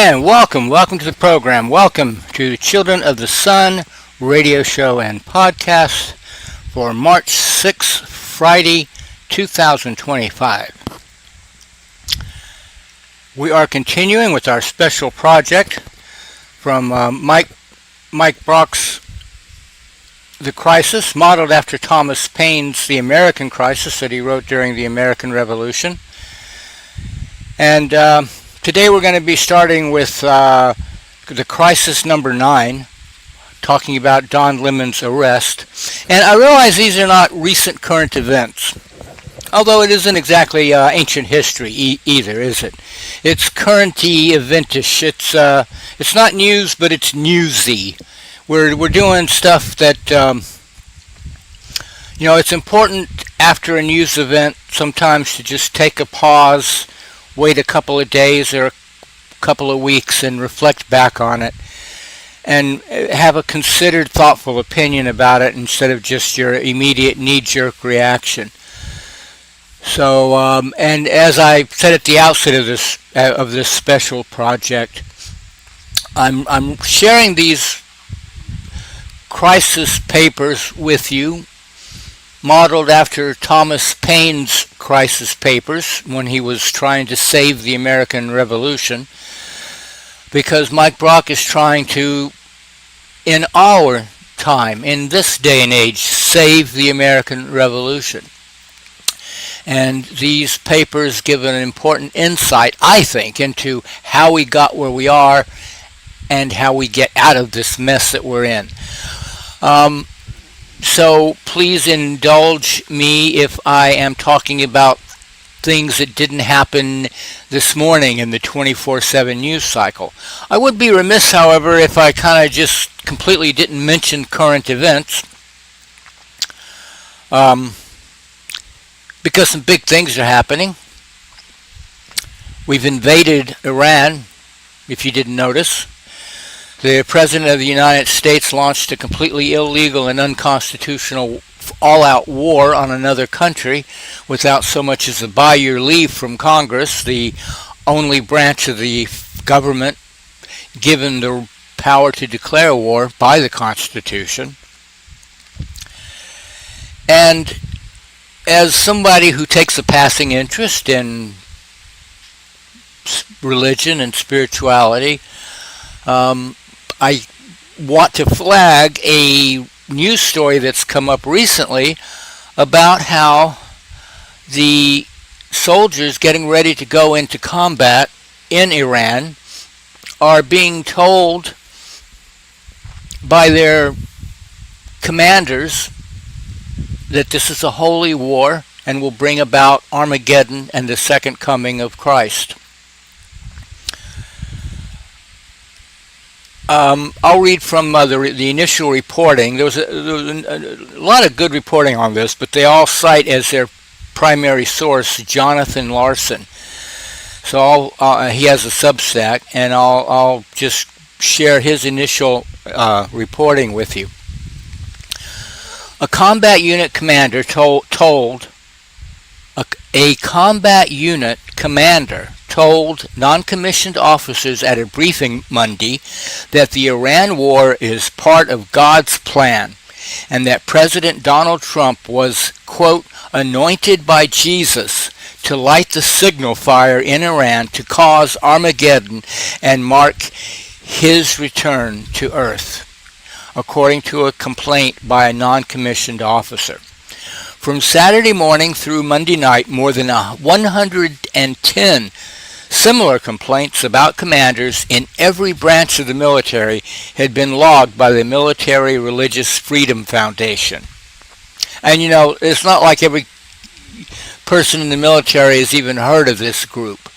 And welcome to the program. Welcome to the Children of the Sun radio show and podcast for March 6th, Friday, 2025. We are continuing with our special project from Mike Brock's The Crisis, modeled after Thomas Paine's The American Crisis that he wrote during the American Revolution. And today we're going to be starting with the crisis number 9, talking about Don Lemon's arrest. And I realize these are not recent current events, although it isn't exactly ancient history either, is it? It's current-y, eventish. It's not news, but it's newsy. We're doing stuff that, it's important after a news event sometimes to just take a pause, wait a couple of days or a couple of weeks and reflect back on it and have a considered, thoughtful opinion about it instead of just your immediate knee-jerk reaction. So, and as I said at the outset of this special project, I'm sharing these crisis papers with you, modeled after Thomas Paine's crisis papers when he was trying to save the American Revolution, because Mike Brock is trying to, in our time, in this day and age, save the American Revolution. And these papers give an important insight, I think, into how we got where we are and how we get out of this mess that we're in. So please indulge me if I am talking about things that didn't happen this morning in the 24/7 news cycle. I would be remiss, however, if I kind of just completely didn't mention current events, because some big things are happening. We've invaded Iran, if you didn't notice. The President of the United States launched a completely illegal and unconstitutional all-out war on another country without so much as a by your leave from Congress, the only branch of the government given the power to declare war by the Constitution. And as somebody who takes a passing interest in religion and spirituality, I want to flag a news story that's come up recently about how the soldiers getting ready to go into combat in Iran are being told by their commanders that this is a holy war and will bring about Armageddon and the second coming of Christ. I'll read from the initial reporting. There was a lot of good reporting on this, but they all cite as their primary source Jonathan Larson. So he has a Substack, and I'll just share his initial reporting with you. A combat unit commander told non-commissioned officers at a briefing Monday that the Iran war is part of God's plan and that President Donald Trump was, quote, anointed by Jesus to light the signal fire in Iran to cause Armageddon and mark his return to Earth, according to a complaint by a non-commissioned officer. From Saturday morning through Monday night, more than 110 similar complaints about commanders in every branch of the military had been logged by the Military Religious Freedom Foundation. And it's not like every person in the military has even heard of this group.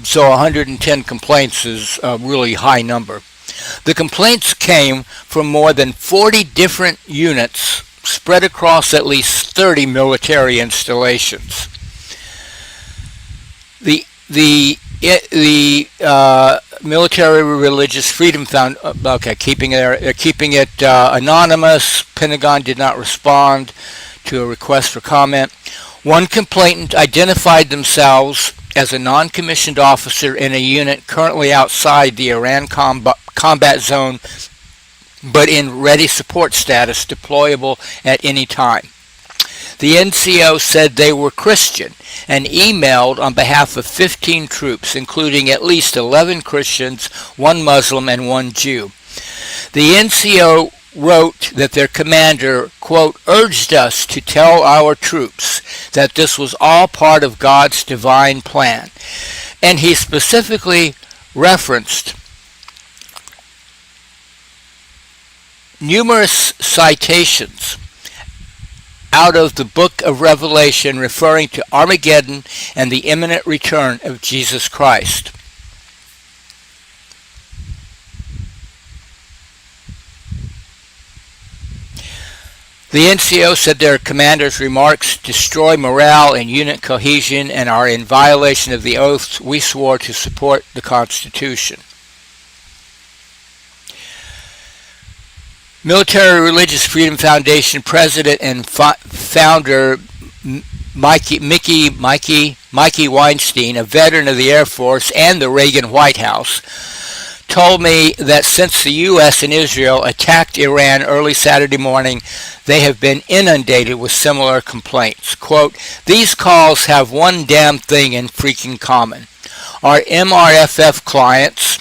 So 110 complaints is a really high number. The complaints came from more than 40 different units spread across at least 30 military installations. The Military Religious Freedom Fund, keeping it anonymous. Pentagon did not respond to a request for comment. One complainant identified themselves as a non-commissioned officer in a unit currently outside the Iran combat zone, but in ready support status, deployable at any time. The NCO said they were Christian and emailed on behalf of 15 troops, including at least 11 Christians, 1 Muslim, and 1 Jew. The NCO wrote that their commander, quote, urged us to tell our troops that this was all part of God's divine plan. And he specifically referenced numerous citations out of the book of Revelation referring to Armageddon and the imminent return of Jesus Christ. The NCO said their commander's remarks destroy morale and unit cohesion and are in violation of the oaths we swore to support the Constitution. Military Religious Freedom Foundation president and founder Mikey Weinstein, a veteran of the Air Force and the Reagan White House, told me that since the U.S. and Israel attacked Iran early Saturday morning, they have been inundated with similar complaints. Quote, these calls have one damn thing in freaking common. Our MRFF clients,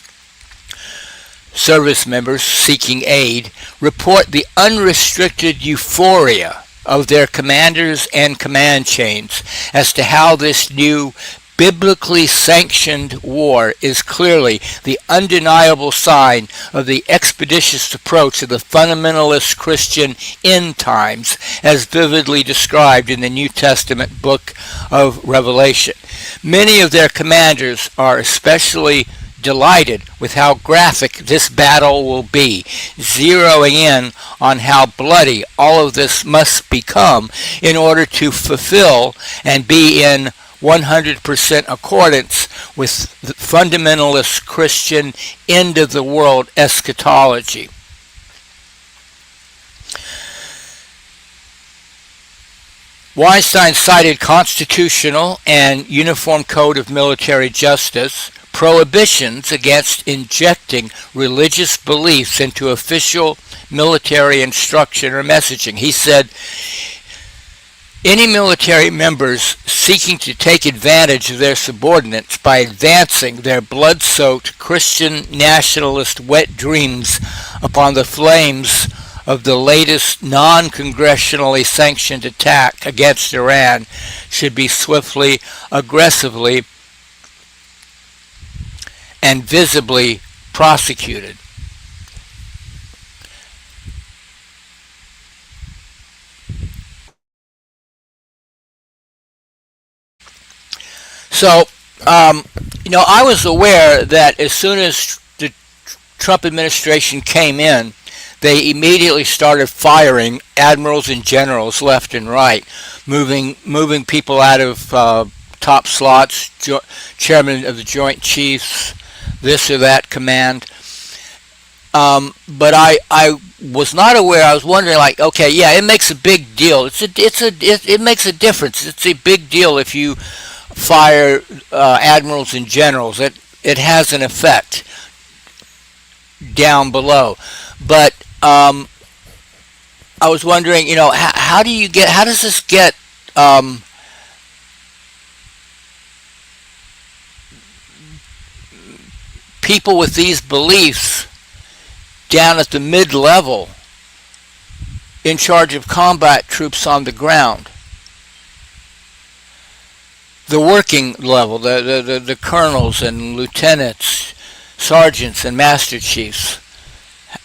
service members seeking aid, report the unrestricted euphoria of their commanders and command chains as to how this new biblically sanctioned war is clearly the undeniable sign of the expeditious approach of the fundamentalist Christian end times as vividly described in the New Testament book of Revelation. Many of their commanders are especially delighted with how graphic this battle will be, zeroing in on how bloody all of this must become in order to fulfill and be in 100% accordance with the fundamentalist Christian end-of-the-world eschatology. Weinstein cited constitutional and Uniform Code of Military Justice prohibitions against injecting religious beliefs into official military instruction or messaging. He said, any military members seeking to take advantage of their subordinates by advancing their blood-soaked Christian nationalist wet dreams upon the flames of the latest non-congressionally sanctioned attack against Iran should be swiftly, aggressively, and visibly prosecuted. So, I was aware that as soon as the Trump administration came in, they immediately started firing admirals and generals left and right, moving people out of top slots, chairman of the Joint Chiefs, this or that command. But I was not aware. I was wondering, like, okay, yeah, it makes a big deal. It makes a difference. It's a big deal if you fire admirals and generals. It has an effect down below. But I was wondering, how does this get people with these beliefs down at the mid-level in charge of combat troops on the ground? The working level, the colonels and lieutenants, sergeants and master chiefs.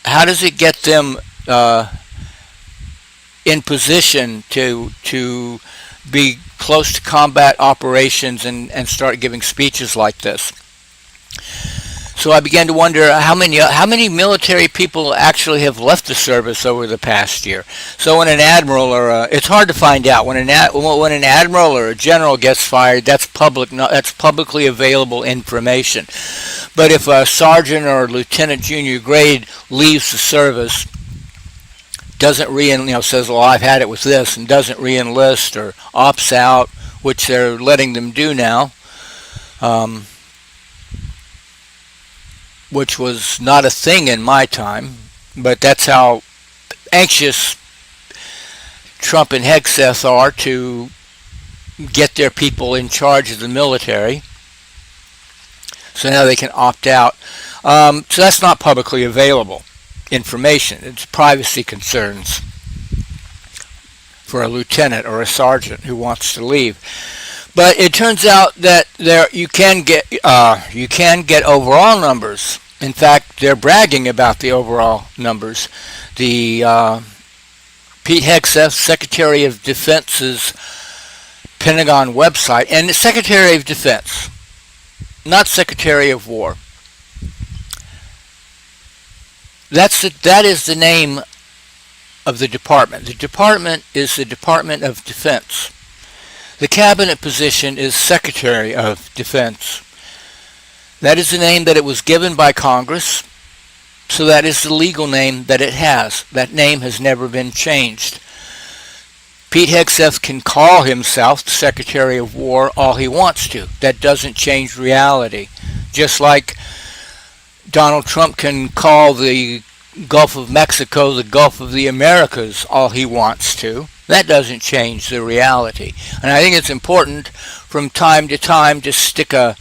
How does it get them in position to be close to combat operations and start giving speeches like this? So I began to wonder how many military people actually have left the service over the past year. So when an admiral it's hard to find out when an admiral or a general gets fired. That's publicly available information. But if a sergeant or lieutenant junior grade leaves the service, doesn't says, well, I've had it with this, and doesn't re-enlist or opts out, which they're letting them do now, um, which was not a thing in my time, but that's how anxious Trump and Hegseth are to get their people in charge of the military. So now they can opt out. So that's not publicly available information. It's privacy concerns for a lieutenant or a sergeant who wants to leave. But it turns out that you can get overall numbers. In fact, they're bragging about the overall numbers. The Pete Hegseth, Secretary of Defense's Pentagon website, and the Secretary of Defense, not Secretary of War. That is the name of the department. The department is the Department of Defense. The cabinet position is Secretary of Defense. That is the name that it was given by Congress, so that is the legal name that it has. That name has never been changed. Pete Hegseth can call himself the Secretary of War all he wants to. That doesn't change reality. Just like Donald Trump can call the Gulf of Mexico the Gulf of the Americas all he wants to. That doesn't change the reality. And I think it's important from time to time to stick a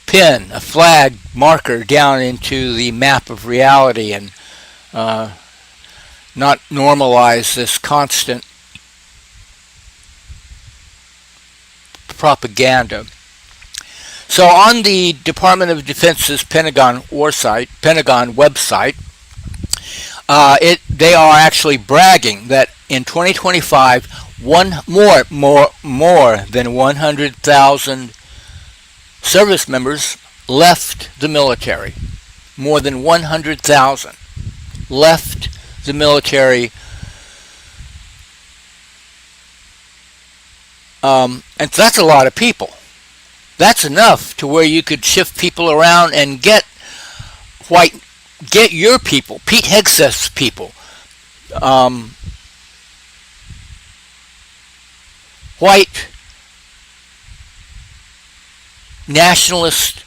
pin, a flag marker down into the map of reality and not normalize this constant propaganda. So on the Department of Defense's Pentagon website, they are actually bragging that in 2025, more than 100,000 service members left the military. More than 100,000 left the military. And that's a lot of people. That's enough to where you could shift people around and get your people, Pete Hegseth's people, white nationalist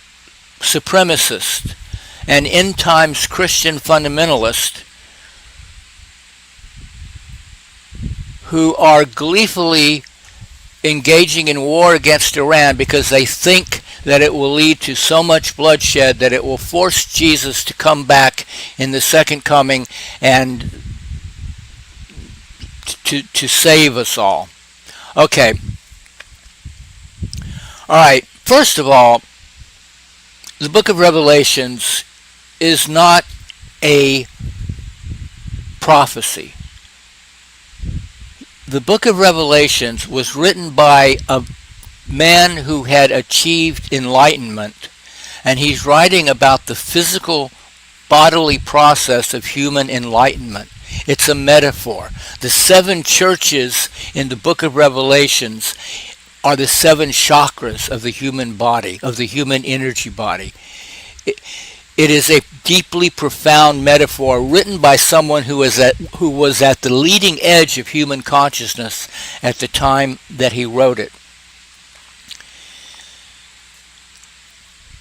supremacist and end times Christian fundamentalist who are gleefully engaging in war against Iran because they think that it will lead to so much bloodshed that it will force Jesus to come back in the second coming and to save us all. Okay. All right. First of all, the book of Revelations is not a prophecy. The book of Revelations was written by a man who had achieved enlightenment, and he's writing about the physical bodily process of human enlightenment. It's a metaphor. The 7 churches in the book of Revelations are the 7 chakras of the human body, of the human energy body. It is a deeply profound metaphor written by someone who was at the leading edge of human consciousness at the time that he wrote it.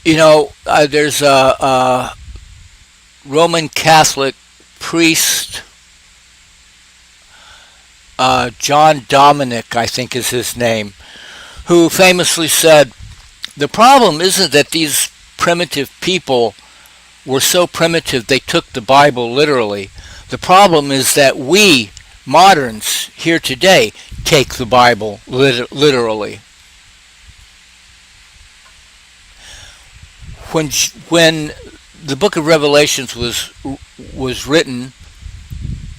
You know, there's a Roman Catholic priest, John Dominic, I think is his name, who famously said, the problem isn't that these primitive people were so primitive they took the Bible literally. The problem is that we, moderns, here today, take the Bible literally. When the book of Revelations was written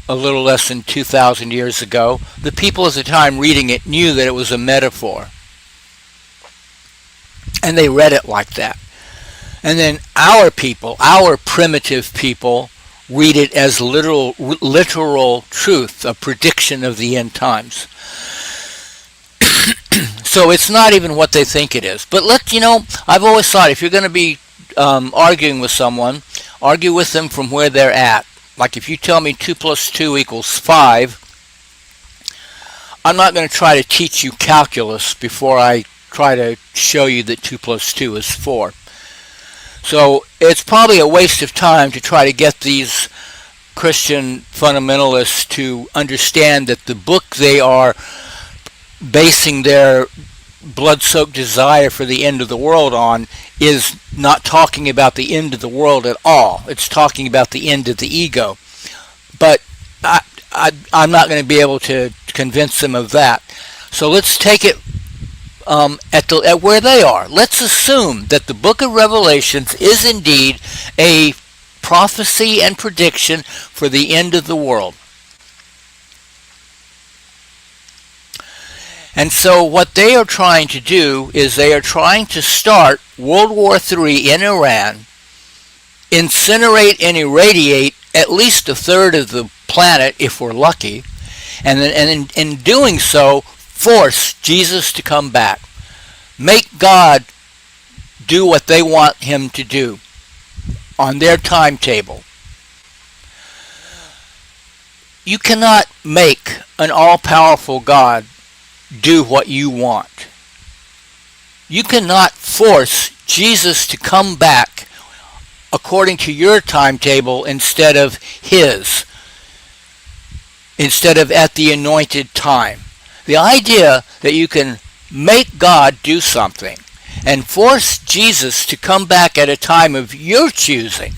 a little less than 2,000 years ago, the people at the time reading it knew that it was a metaphor. And they read it like that. And then our people, our primitive people, read it as literal truth, a prediction of the end times. So it's not even what they think it is. But I've always thought if you're going to be arguing with someone, argue with them from where they're at. Like if you tell me 2 + 2 = 5, I'm not going to try to teach you calculus before I try to show you that 2 plus 2 is 4. So it's probably a waste of time to try to get these Christian fundamentalists to understand that the book they are basing their blood-soaked desire for the end of the world on is not talking about the end of the world at all. It's talking about the end of the ego. But I'm not going to be able to convince them of that. So let's take it at where they are. Let's assume that the book of Revelations is indeed a prophecy and prediction for the end of the world. And so what they are trying to do is they are trying to start World War III in Iran, incinerate and irradiate at least a third of the planet if we're lucky, and in doing so, force Jesus to come back. Make God do what they want him to do on their timetable. You cannot make an all-powerful God do what you want. You cannot force Jesus to come back according to your timetable instead of his, instead of at the anointed time. The idea that you can make God do something and force Jesus to come back at a time of your choosing,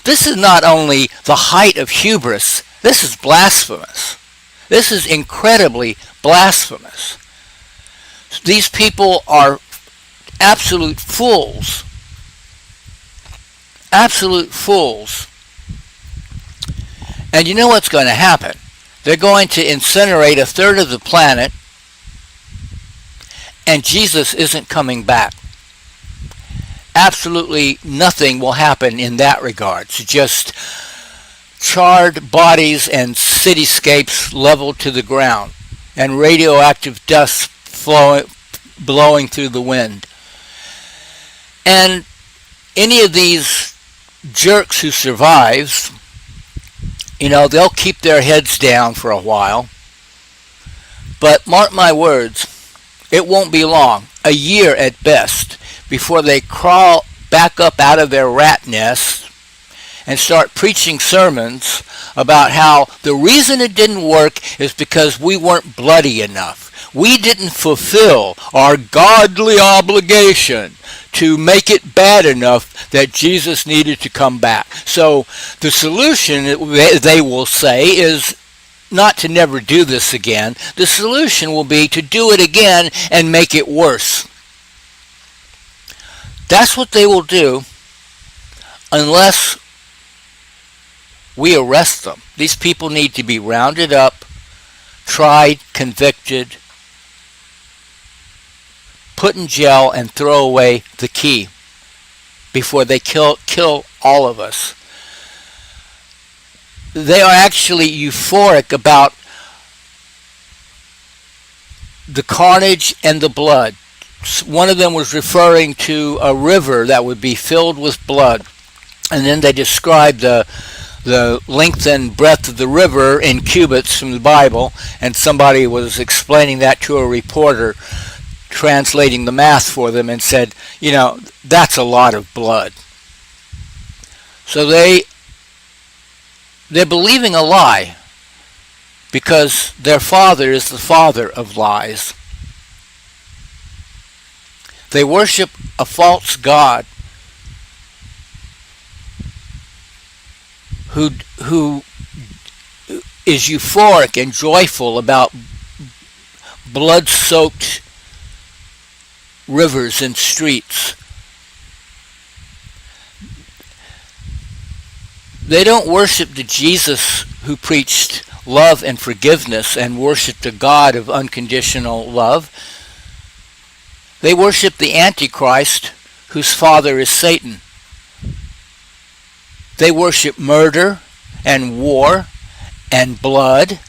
this is not only the height of hubris, this is blasphemous. This is incredibly blasphemous. These people are absolute fools. Absolute fools. And you know what's going to happen? They're going to incinerate a third of the planet, and Jesus isn't coming back. Absolutely nothing will happen in that regard. It's just charred bodies and cityscapes leveled to the ground, and radioactive dust blowing through the wind. And any of these jerks who survives, they'll keep their heads down for a while. But mark my words, it won't be long, a year at best, before they crawl back up out of their rat nest and start preaching sermons about how the reason it didn't work is because we weren't bloody enough. We didn't fulfill our godly obligation to make it bad enough that Jesus needed to come back. So the solution, they will say, is not to never do this again. The solution will be to do it again and make it worse. That's what they will do unless we arrest them. These people need to be rounded up, tried, convicted, put in jail, and throw away the key before they kill all of us. They are actually euphoric about the carnage and the blood. One of them was referring to a river that would be filled with blood, and then they described the length and breadth of the river in cubits from the Bible, and somebody was explaining that to a reporter, translating the math for them, and said, that's a lot of blood. So they're believing a lie because their father is the father of lies. They worship a false god who is euphoric and joyful about blood-soaked rivers and streets. They don't worship the Jesus who preached love and forgiveness and worshiped a God of unconditional love. They worship the Antichrist whose father is Satan. They worship murder and war and blood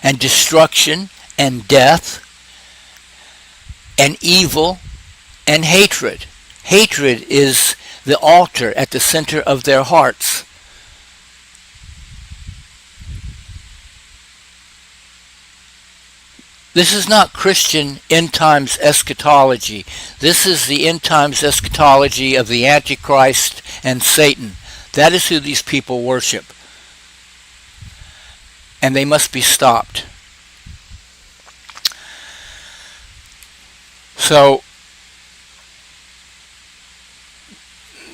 and destruction and death and evil and hatred. Hatred is the altar at the center of their hearts. This is not Christian end times eschatology. This is the end times eschatology of the Antichrist and Satan. That is who these people worship. And they must be stopped. So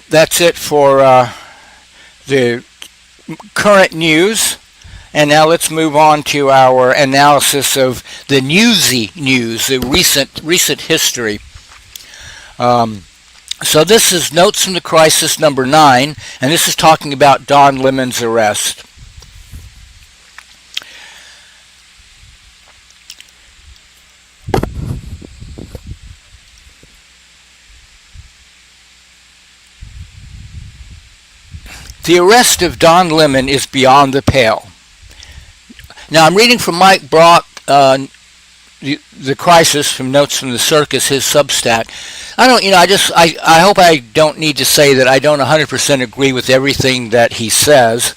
that's it for the current news. And now let's move on to our analysis of the newsy news, the recent history. So this is Notes from the Crisis number 9, and this is talking about Don Lemon's arrest. The arrest of Don Lemon is beyond the pale. Now I'm reading from Mike Brock, the Crisis, from Notes from the Circus, his Substack. I hope I don't need to say that I don't 100% agree with everything that he says.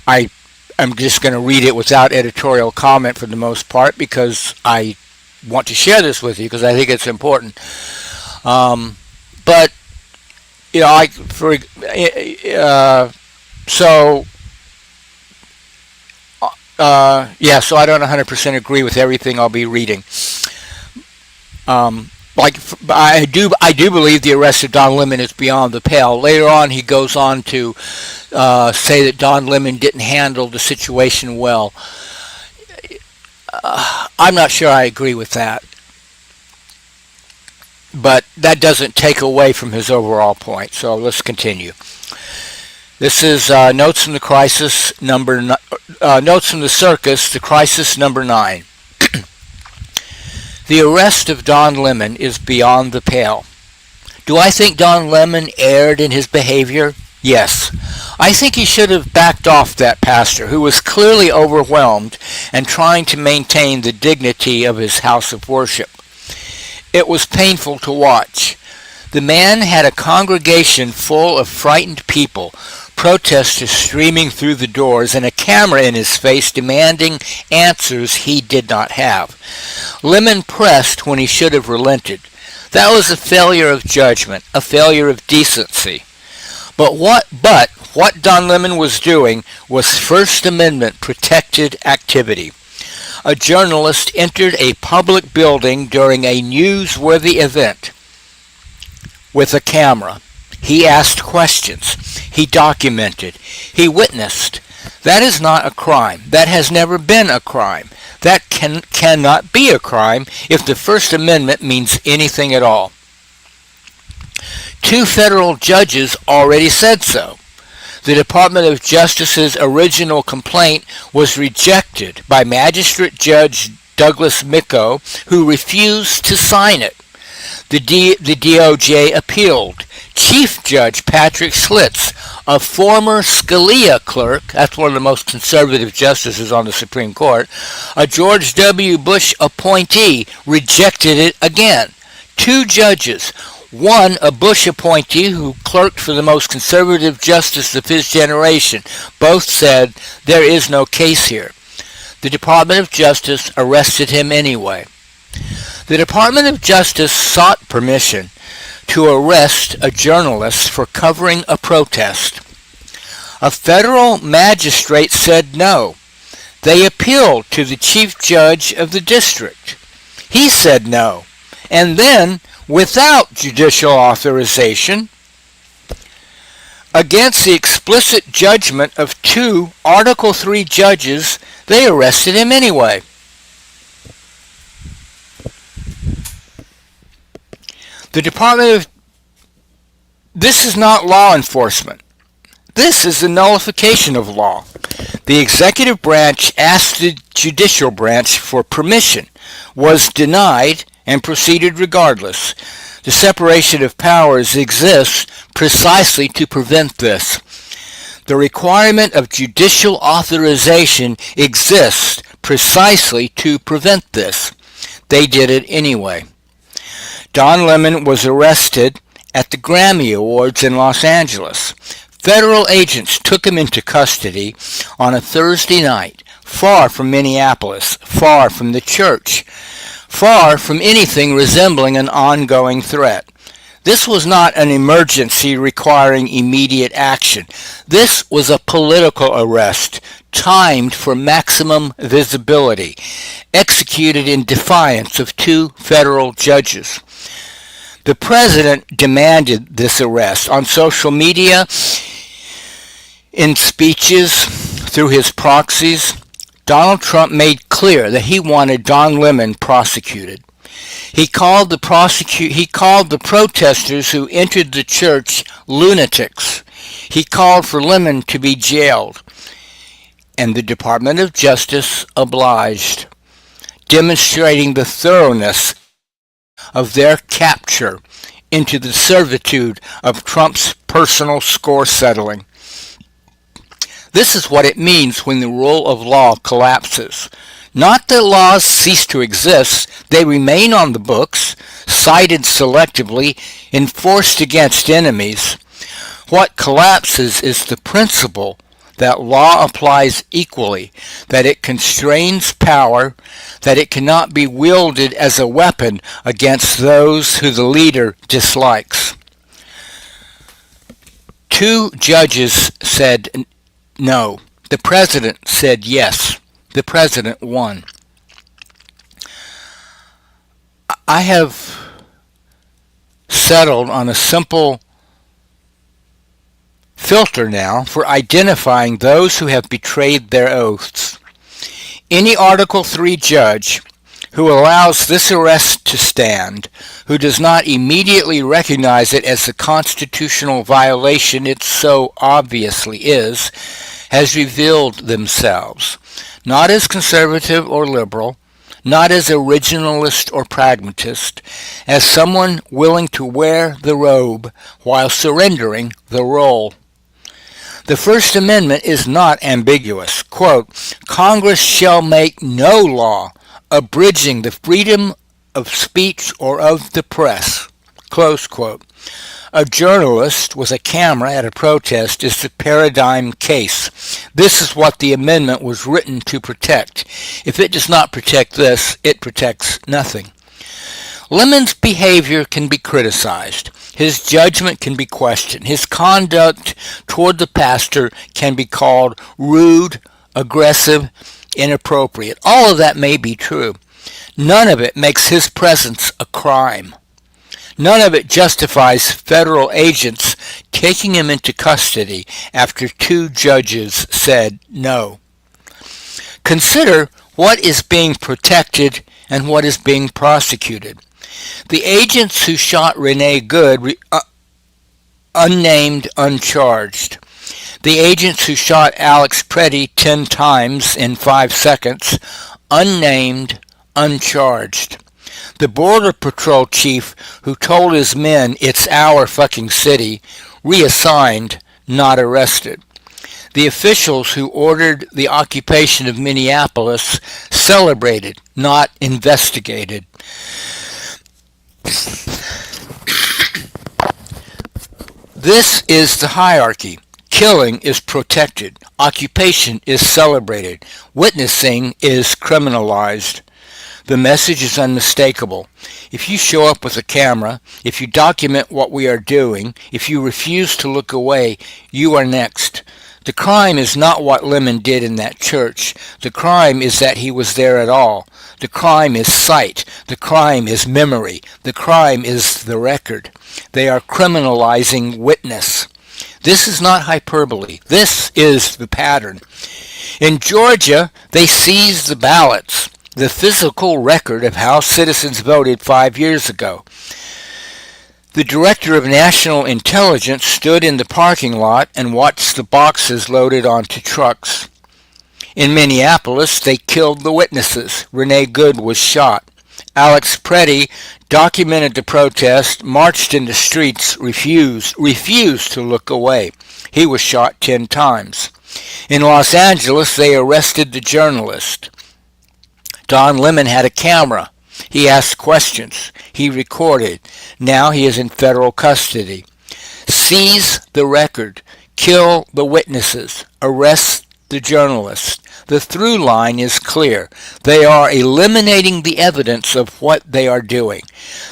I'm just going to read it without editorial comment for the most part because I want to share this with you because I think it's important. But so I don't 100% agree with everything I'll be reading. I do believe the arrest of Don Lemon is beyond the pale. Later on, he goes on to say that Don Lemon didn't handle the situation well. I'm not sure I agree with that. But that doesn't take away from his overall point. So let's continue. This is Notes from the Crisis Notes from the Circus, the Crisis number 9. The arrest of Don Lemon is beyond the pale. Do I think Don Lemon erred in his behavior? Yes. I think he should have backed off that pastor who was clearly overwhelmed and trying to maintain the dignity of his house of worship. It was painful to watch. The man had a congregation full of frightened people, protesters streaming through the doors, and a camera in his face demanding answers he did not have. Lemon pressed when he should have relented. That was a failure of judgment, a failure of decency. But what Don Lemon was doing was First Amendment protected activity. A journalist entered a public building during a newsworthy event with a camera. He asked questions. He documented. He witnessed. That is not a crime. That has never been a crime. That cannot be a crime if the First Amendment means anything at all. 2 federal judges already said so. The Department of Justice's original complaint was rejected by Magistrate Judge Douglas Micco, who refused to sign it. The DOJ appealed. Chief Judge Patrick Slitz, a former Scalia clerk, that's one of the most conservative justices on the Supreme Court, a George W. Bush appointee, rejected it again. 2 judges, one a Bush appointee who clerked for the most conservative justice of his generation, both said there is no case here. The Department of Justice arrested him anyway. The Department of Justice sought permission to arrest a journalist for covering a protest. A federal magistrate said no. They appealed to the chief judge of the district. He said no. And then, without judicial authorization, against the explicit judgment of 2 Article III judges, they arrested him anyway. This is not law enforcement. This is the nullification of law. The executive branch asked the judicial branch for permission, was denied, and proceeded regardless. The separation of powers exists precisely to prevent this. The requirement of judicial authorization exists precisely to prevent this. They did it anyway. Don Lemon was arrested at the Grammy Awards in Los Angeles. Federal agents took him into custody on a Thursday night, far from Minneapolis, far from the church, far from anything resembling an ongoing threat. This was not an emergency requiring immediate action. This was a political arrest, timed for maximum visibility, executed in defiance of two federal judges. The president demanded this arrest on social media, in speeches, through his proxies. Donald Trump made clear that he wanted Don Lemon prosecuted. He called the protesters who entered the church lunatics. He called for Lemon to be jailed. And the Department of Justice obliged, demonstrating the thoroughness of their capture into the servitude of Trump's personal score settling. This is what it means when the rule of law collapses. Not that laws cease to exist, they remain on the books, cited selectively, enforced against enemies. What collapses is the principle that law applies equally, that it constrains power, that it cannot be wielded as a weapon against those who the leader dislikes. Two judges said no. The president said yes. The president won. I have settled on a simple filter now for identifying those who have betrayed their oaths. Any Article 3 judge who allows this arrest to stand, who does not immediately recognize it as the constitutional violation it so obviously is, has revealed themselves, not as conservative or liberal, not as originalist or pragmatist, as someone willing to wear the robe while surrendering the role. The First Amendment is not ambiguous. Quote, Congress shall make no law abridging the freedom of speech or of the press. Close quote. A journalist with a camera at a protest is the paradigm case. This is what the amendment was written to protect. If it does not protect this, it protects nothing. Lemon's behavior can be criticized. His judgment can be questioned. His conduct toward the pastor can be called rude, aggressive, inappropriate. All of that may be true. None of it makes his presence a crime. None of it justifies federal agents taking him into custody after two judges said no. Consider what is being protected and what is being prosecuted. The agents who shot Renee Good, unnamed, uncharged. The agents who shot Alex Preddy 10 times in 5 seconds, unnamed, uncharged. The Border Patrol chief who told his men it's our fucking city, reassigned, not arrested. The officials who ordered the occupation of Minneapolis, celebrated, not investigated. This is the hierarchy. Killing is protected. Occupation is celebrated. Witnessing is criminalized. The message is unmistakable. If you show up with a camera, if you document what we are doing, if you refuse to look away, you are next. The crime is not what Lemon did in that church. The crime is that he was there at all. The crime is sight. The crime is memory. The crime is the record. They are criminalizing witness. This is not hyperbole. This is the pattern. In Georgia, they seized the ballots, the physical record of how citizens voted 5 years ago. The director of national intelligence stood in the parking lot and watched the boxes loaded onto trucks. In Minneapolis, they killed the witnesses. Renee Good was shot. Alex Preddy documented the protest, marched in the streets, refused to look away. He was shot 10 times. In Los Angeles, they arrested the journalist. Don Lemon had a camera. He asked questions. He recorded. Now he is in federal custody. Seize the record. Kill the witnesses. Arrest the journalists. The through line is clear. They are eliminating the evidence of what they are doing.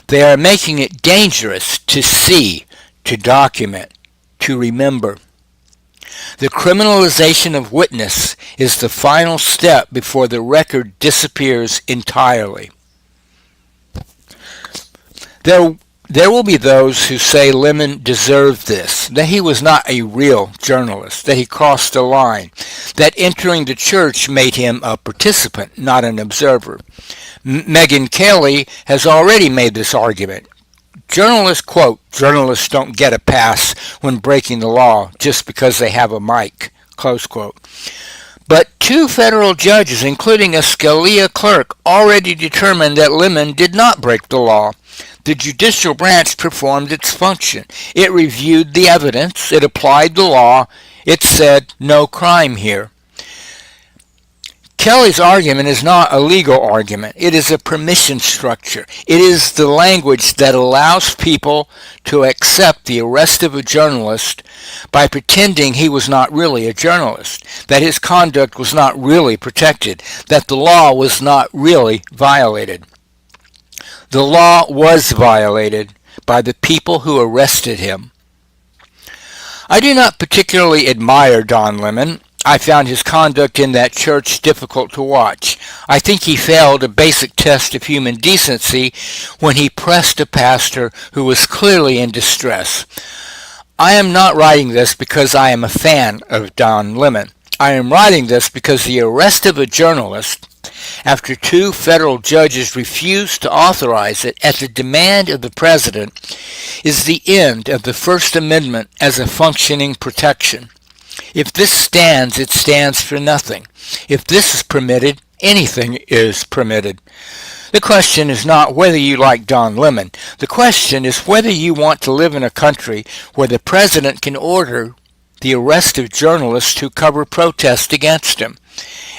They are making it dangerous to see, to document, to remember. The criminalization of witness is the final step before the record disappears entirely. There will be those who say Lemon deserved this, that he was not a real journalist, that he crossed a line, that entering the church made him a participant, not an observer. Megyn Kelly has already made this argument. Journalists, quote, journalists don't get a pass when breaking the law just because they have a mic, close quote. But two federal judges, including a Scalia clerk, already determined that Lemon did not break the law. The judicial branch performed its function. It reviewed the evidence. It applied the law. It said no crime here. Kelly's argument is not a legal argument. It is a permission structure. It is the language that allows people to accept the arrest of a journalist by pretending he was not really a journalist, that his conduct was not really protected, that the law was not really violated. The law was violated by the people who arrested him. I do not particularly admire Don Lemon. I found his conduct in that church difficult to watch. I think he failed a basic test of human decency when he pressed a pastor who was clearly in distress. I am not writing this because I am a fan of Don Lemon. I am writing this because the arrest of a journalist, after two federal judges refused to authorize it at the demand of the president, is the end of the First Amendment as a functioning protection. If this stands, it stands for nothing. If this is permitted, anything is permitted. The question is not whether you like Don Lemon. The question is whether you want to live in a country where the president can order the arrest of journalists who cover protests against him,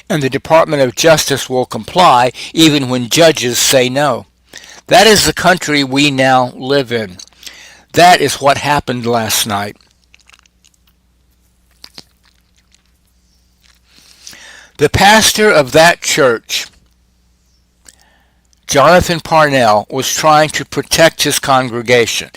and the Department of Justice will comply even when judges say no. That is the country we now live in. That is what happened last night. The pastor of that church, Jonathan Parnell, was trying to protect his congregation.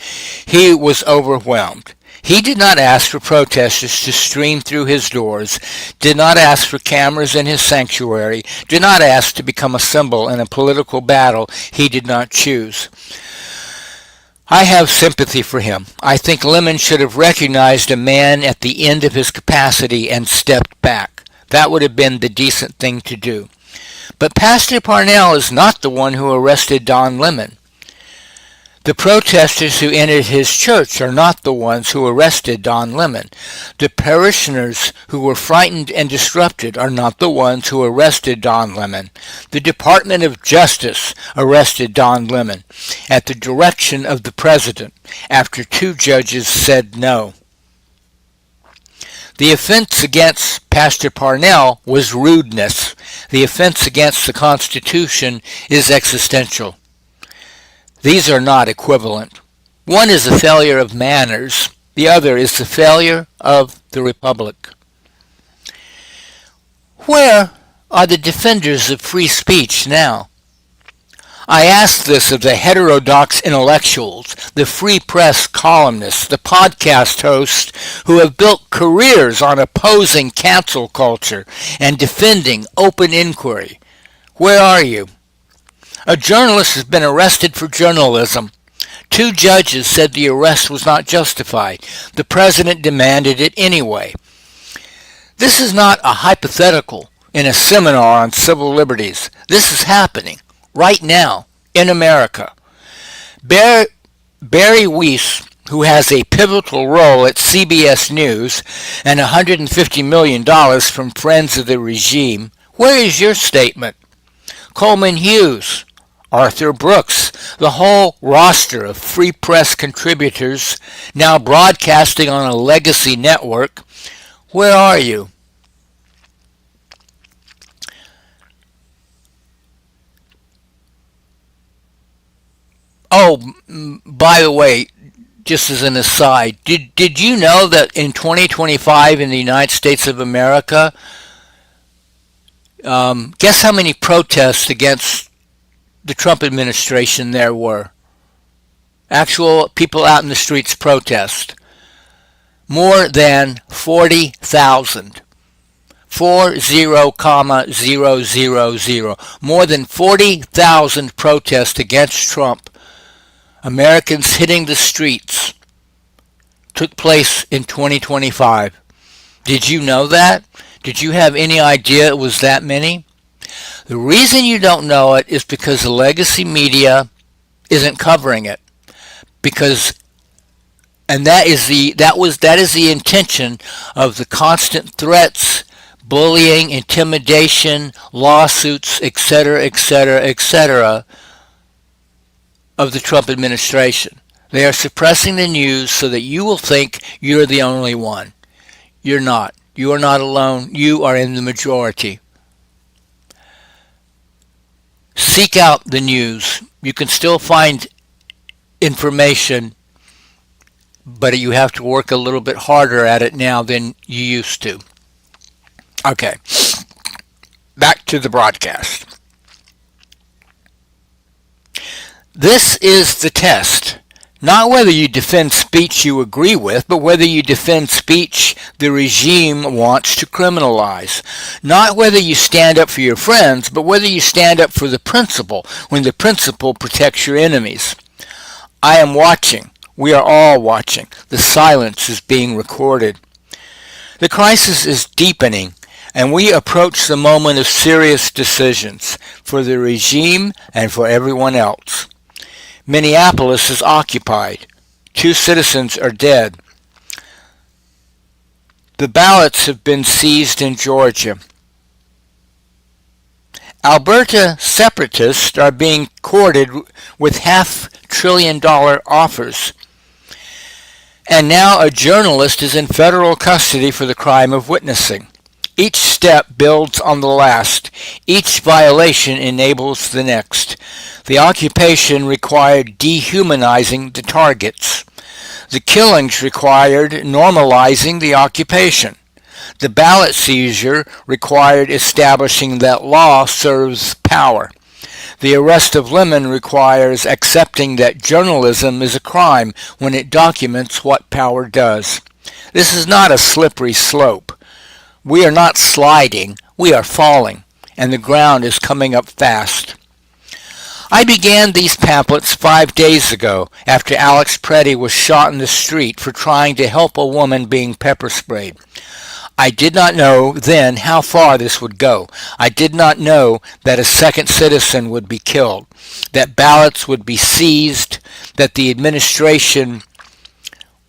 He was overwhelmed. He did not ask for protesters to stream through his doors, did not ask for cameras in his sanctuary, did not ask to become a symbol in a political battle he did not choose. I have sympathy for him. I think Lemon should have recognized a man at the end of his capacity and stepped back. That would have been the decent thing to do. But Pastor Parnell is not the one who arrested Don Lemon. The protesters who entered his church are not the ones who arrested Don Lemon. The parishioners who were frightened and disrupted are not the ones who arrested Don Lemon. The Department of Justice arrested Don Lemon at the direction of the president after two judges said no. The offense against Pastor Parnell was rudeness. The offense against the Constitution is existential. These are not equivalent. One is a failure of manners. The other is the failure of the Republic. Where are the defenders of free speech now? I ask this of the heterodox intellectuals, the free press columnists, the podcast hosts who have built careers on opposing cancel culture and defending open inquiry. Where are you? A journalist has been arrested for journalism. Two judges said the arrest was not justified. The president demanded it anyway. This is not a hypothetical in a seminar on civil liberties. This is happening right now in America. Barry Weiss, who has a pivotal role at CBS News and $150 million from Friends of the Regime, where is your statement? Coleman Hughes, Arthur Brooks, the whole roster of free press contributors now broadcasting on a legacy network, where are you? Oh, by the way, just as an aside, did you know that in 2025 in the United States of America, Guess how many protests against the Trump administration there were? Actual people out in the streets protest. More than 40,000. 40,000. More than 40,000 protests against Trump. Americans hitting the streets took place in 2025. Did you know that? Did you have any idea it was that many? The reason you don't know it is because the legacy media isn't covering it. Because that is the intention of the constant threats, bullying, intimidation, lawsuits, etc., etc., etc., of the Trump administration. They are suppressing the news so that you will think you're the only one. You're not. You are not alone. You are in the majority. Seek out the news. You can still find information, but you have to work a little bit harder at it now than you used to. Okay, back to the broadcast. This is the test. Not whether you defend speech you agree with, but whether you defend speech the regime wants to criminalize. Not whether you stand up for your friends, but whether you stand up for the principle when the principle protects your enemies. I am watching. We are all watching. The silence is being recorded. The crisis is deepening, and we approach the moment of serious decisions for the regime and for everyone else. Minneapolis is occupied. 2 citizens are dead. The ballots have been seized in Georgia. Alberta separatists are being courted with $500 billion offers. And now a journalist is in federal custody for the crime of witnessing. Each step builds on the last. Each violation enables the next. The occupation required dehumanizing the targets. The killings required normalizing the occupation. The ballot seizure required establishing that law serves power. The arrest of Lemon requires accepting that journalism is a crime when it documents what power does. This is not a slippery slope. We are not sliding, we are falling, and the ground is coming up fast. I began these pamphlets 5 days ago after Alex Preddy was shot in the street for trying to help a woman being pepper sprayed. I did not know then how far this would go. I did not know that a second citizen would be killed, that ballots would be seized, that the administration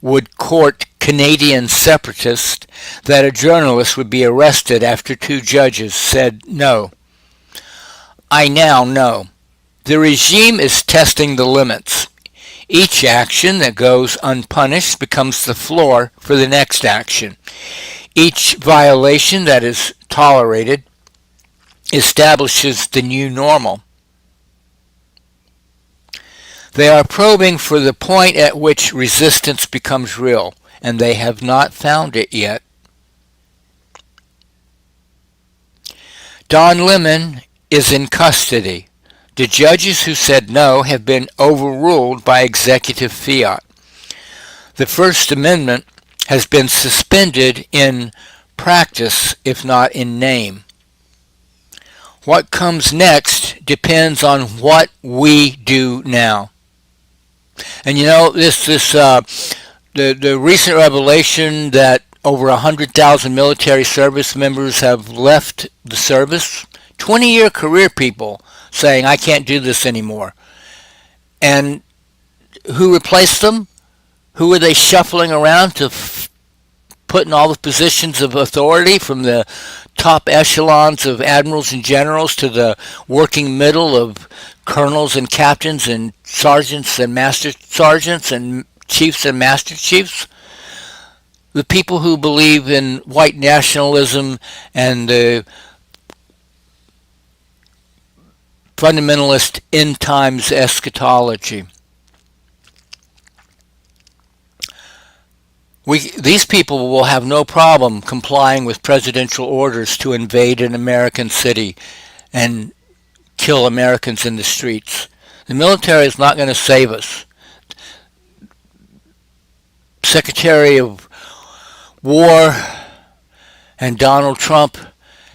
would court Canadian separatists, that a journalist would be arrested after 2 judges said no. I now know. The regime is testing the limits. Each action that goes unpunished becomes the floor for the next action. Each violation that is tolerated establishes the new normal. They are probing for the point at which resistance becomes real, and they have not found it yet. Don Lemon is in custody. The judges who said no have been overruled by executive fiat. The First Amendment has been suspended in practice, if not in name. What comes next depends on what we do now. And you know, the recent revelation that over 100,000 military service members have left the service, 20-year career people saying, I can't do this anymore. And who replaced them? Who are they shuffling around to put in all the positions of authority, from the top echelons of admirals and generals to the working middle of colonels and captains and sergeants and master sergeants and chiefs and master chiefs? The people who believe in white nationalism and the fundamentalist end times eschatology. These people will have no problem complying with presidential orders to invade an American city and kill Americans in the streets. The military is not going to save us. Secretary of War and Donald Trump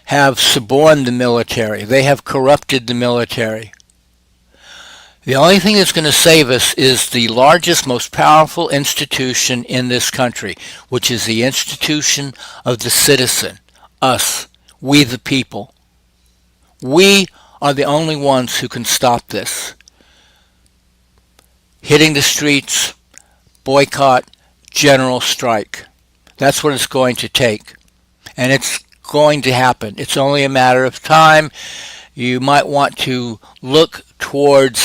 have suborned the military. They have corrupted the military. The only thing that's going to save us is the largest, most powerful institution in this country, which is the institution of the citizen, us, we the people. We are the only ones who can stop this. Hitting the streets, boycott, general strike. That's what it's going to take. And it's going to happen. It's only a matter of time. You might want to look towards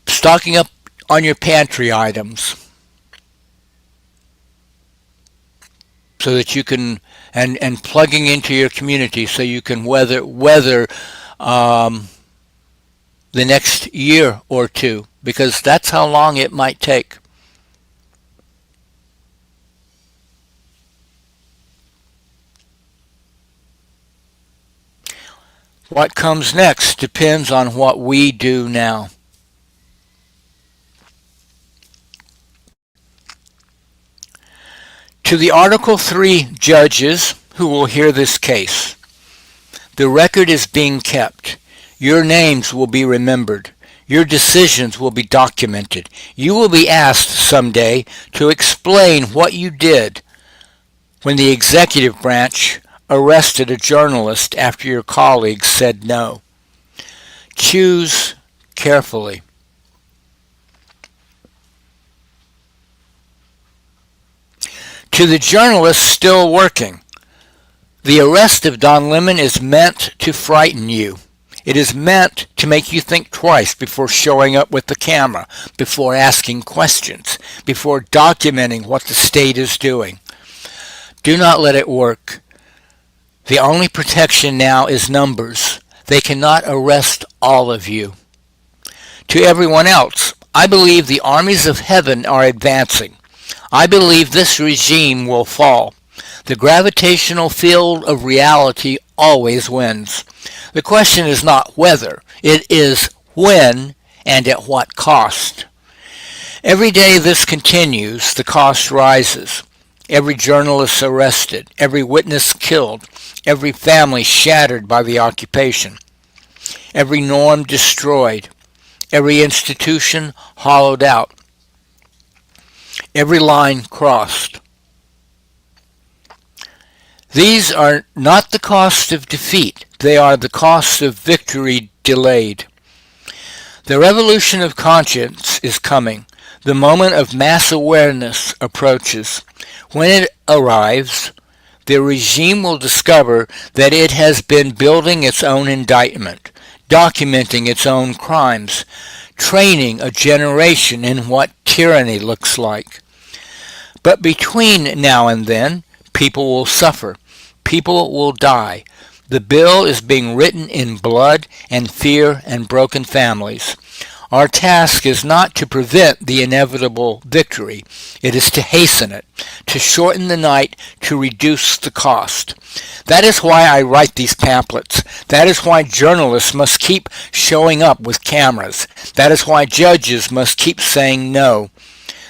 stocking up on your pantry items so that you can, and plugging into your community so you can weather the next year or two, because that's how long it might take. What comes next depends on what we do now. To the Article 3 judges who will hear this case, the record is being kept. Your names will be remembered. Your decisions will be documented. You will be asked someday to explain what you did when the executive branch arrested a journalist after your colleagues said no. Choose carefully. To the journalists still working, the arrest of Don Lemon is meant to frighten you. It is meant to make you think twice before showing up with the camera, before asking questions, before documenting what the state is doing. Do not let it work. The only protection now is numbers. They cannot arrest all of you. To everyone else, I believe the armies of heaven are advancing. I believe this regime will fall. The gravitational field of reality always wins. The question is not whether, it is when and at what cost. Every day this continues, the cost rises. Every journalist arrested, every witness killed, every family shattered by the occupation, every norm destroyed, every institution hollowed out, every line crossed. These are not the cost of defeat, they are the cost of victory delayed. The revolution of conscience is coming. The moment of mass awareness approaches. When it arrives, the regime will discover that it has been building its own indictment, documenting its own crimes, training a generation in what tyranny looks like. But between now and then, people will suffer. People will die. The bill is being written in blood and fear and broken families. Our task is not to prevent the inevitable victory. It is to hasten it, to shorten the night, to reduce the cost. That is why I write these pamphlets. That is why journalists must keep showing up with cameras. That is why judges must keep saying no.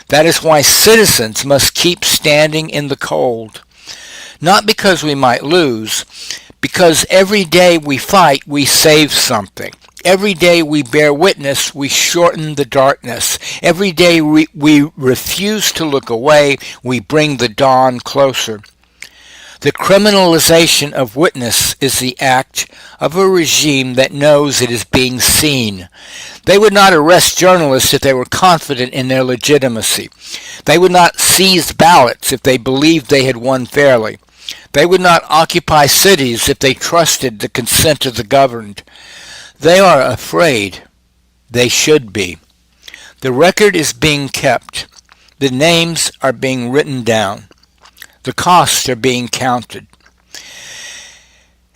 That is why citizens must keep standing in the cold. Not because we might lose, because every day we fight, we save something. Every day we bear witness, we shorten the darkness. Every day we refuse to look away, we bring the dawn closer. The criminalization of witness is the act of a regime that knows it is being seen. They would not arrest journalists if they were confident in their legitimacy. They would not seize ballots if they believed they had won fairly. They would not occupy cities if they trusted the consent of the governed. They are afraid. They should be. The record is being kept. The names are being written down. The costs are being counted.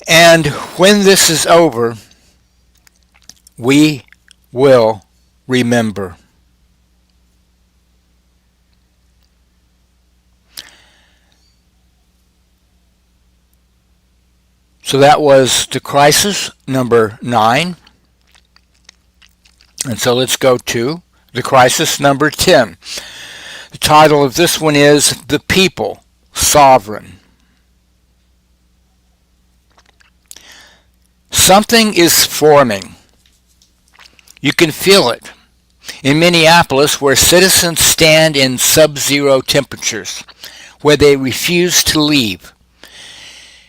And when this is over, we will remember. So that was the crisis number 9. And so let's go to the crisis number 10. The title of this one is The People Sovereign. Something is forming. You can feel it. In Minneapolis, where citizens stand in sub-zero temperatures, where they refuse to leave.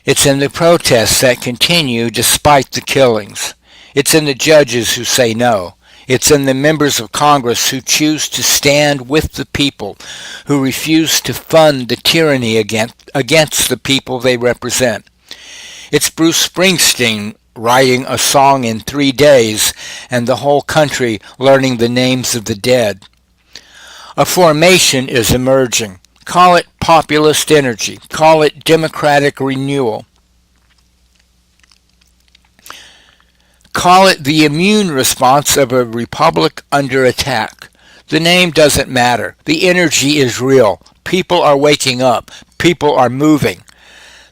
It's in the protests that continue despite the killings. It's in the judges who say no. It's in the members of Congress who choose to stand with the people, who refuse to fund the tyranny against the people they represent. It's Bruce Springsteen writing a song in 3 days and the whole country learning the names of the dead. A formation is emerging. Call it populist energy. Call it democratic renewal. Call it the immune response of a republic under attack. The name doesn't matter. The energy is real. People are waking up. People are moving.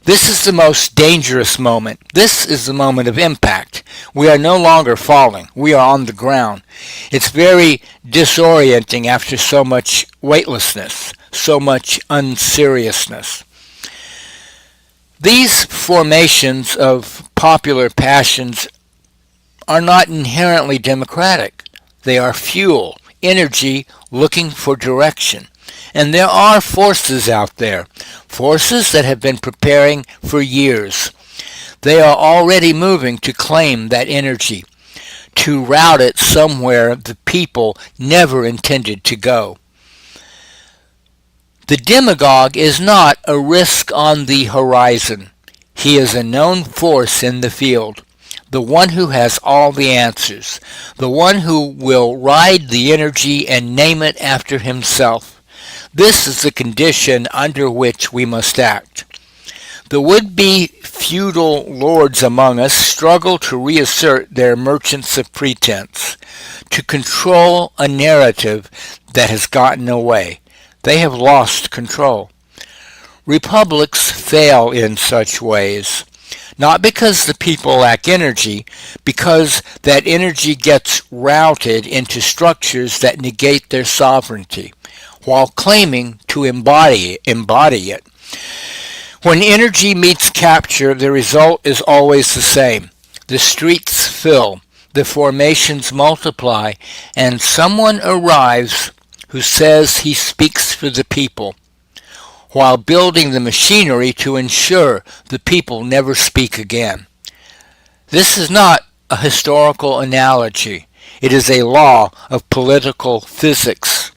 This is the most dangerous moment. This is the moment of impact. We are no longer falling. We are on the ground. It's very disorienting after so much weightlessness, so much unseriousness. These formations of popular passions are not inherently democratic. They are fuel, energy looking for direction. And there are forces out there, forces that have been preparing for years. They are already moving to claim that energy, to route it somewhere the people never intended to go. The demagogue is not a risk on the horizon. He is a known force in the field, the one who has all the answers, the one who will ride the energy and name it after himself. This is the condition under which we must act. The would-be feudal lords among us struggle to reassert their merchants of pretense, to control a narrative that has gotten away. They have lost control. Republics fail in such ways, not because the people lack energy, because that energy gets routed into structures that negate their sovereignty, while claiming to embody it. When energy meets capture, the result is always the same. The streets fill, the formations multiply, and someone arrives who says he speaks for the people, while building the machinery to ensure the people never speak again. This is not a historical analogy. It is a law of political physics.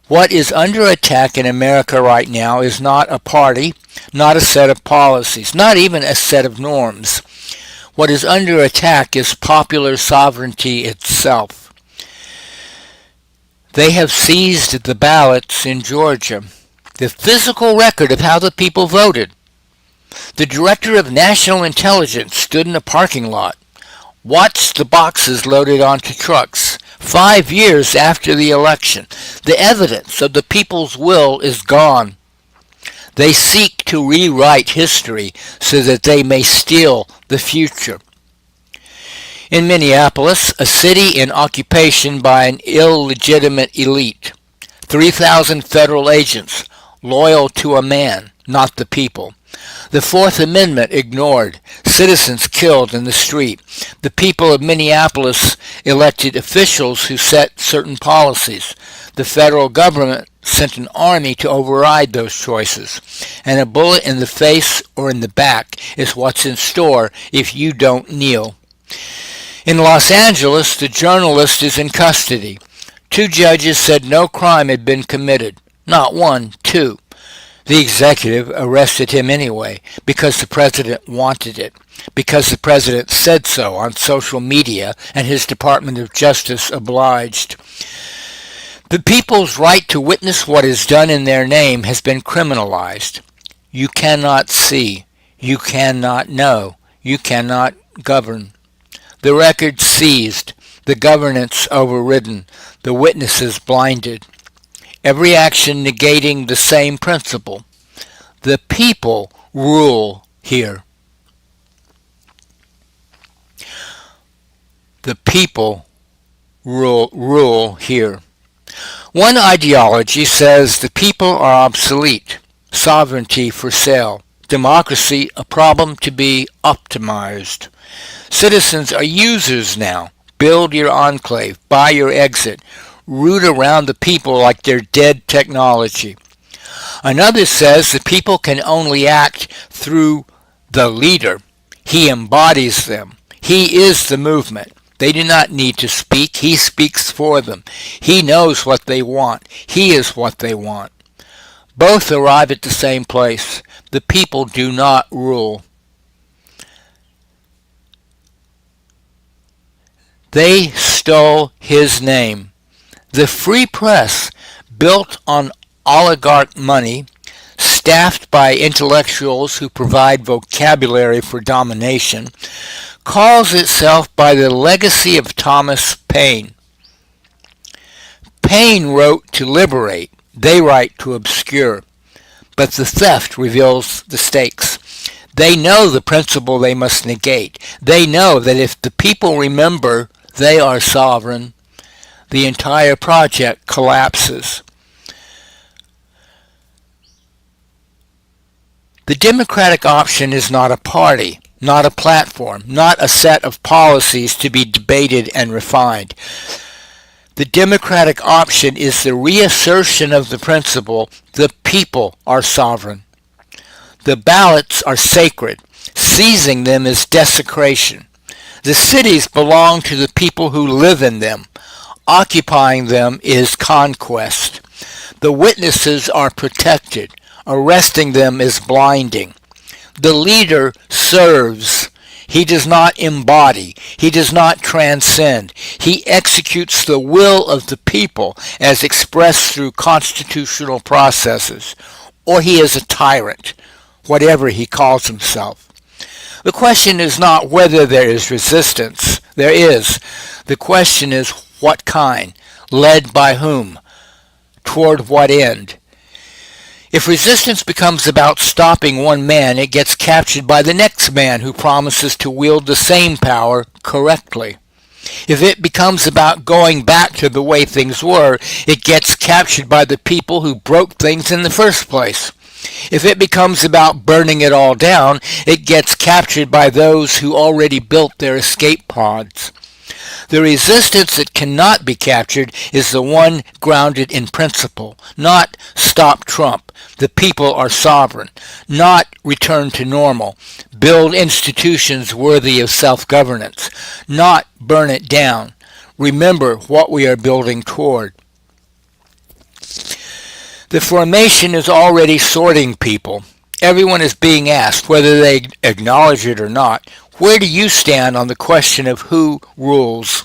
What is under attack in America right now is not a party, not a set of policies, not even a set of norms. What is under attack is popular sovereignty itself. They have seized the ballots in Georgia, the physical record of how the people voted. The director of national intelligence stood in a parking lot, watched the boxes loaded onto trucks. 5 years after the election, the evidence of the people's will is gone. They seek to rewrite history so that they may steal the future. In Minneapolis, a city in occupation by an illegitimate elite, 3,000 federal agents loyal to a man, not the people. The Fourth Amendment ignored, citizens killed in the street. The people of Minneapolis elected officials who set certain policies. The federal government sent an army to override those choices. And a bullet in the face or in the back is what's in store if you don't kneel. In Los Angeles, the journalist is in custody. 2 judges said no crime had been committed. Not 1, 2. The executive arrested him anyway because the president wanted it, because the president said so on social media and his Department of Justice obliged. The people's right to witness what is done in their name has been criminalized. You cannot see, you cannot know, you cannot govern. The record seized, the governance overridden, the witnesses blinded. Every action negating the same principle. The people rule here. The people rule here. One ideology says the people are obsolete, sovereignty for sale, democracy a problem to be optimized. Citizens are users now. Build your enclave, buy your exit, root around the people like they're dead technology. Another says the people can only act through the leader. He embodies them. He is the movement. They do not need to speak. He speaks for them. He knows what they want. He is what they want. Both arrive at the same place. The people do not rule. They stole his name. The free press, built on oligarch money, staffed by intellectuals who provide vocabulary for domination, calls itself by the legacy of Thomas Paine. Paine wrote to liberate. They write to obscure. But the theft reveals the stakes. They know the principle they must negate. They know that if the people remember they are sovereign, the entire project collapses. The Democratic option is not a party, not a platform, not a set of policies to be debated and refined. The Democratic option is the reassertion of the principle the people are sovereign. The ballots are sacred. Seizing them is desecration. The cities belong to the people who live in them. Occupying them is conquest. The witnesses are protected. Arresting them is blinding. The leader serves. He does not embody. He does not transcend. He executes the will of the people as expressed through constitutional processes. Or he is a tyrant, whatever he calls himself. The question is not whether there is resistance. There is. The question is what kind, led by whom, toward what end. If resistance becomes about stopping one man, it gets captured by the next man who promises to wield the same power correctly. If it becomes about going back to the way things were, it gets captured by the people who broke things in the first place. If it becomes about burning it all down, it gets captured by those who already built their escape pods. The resistance that cannot be captured is the one grounded in principle, not stop Trump, the people are sovereign, not return to normal, build institutions worthy of self-governance, not burn it down. Remember what we are building toward. The formation is already sorting people. Everyone is being asked, whether they acknowledge it or not, where do you stand on the question of who rules?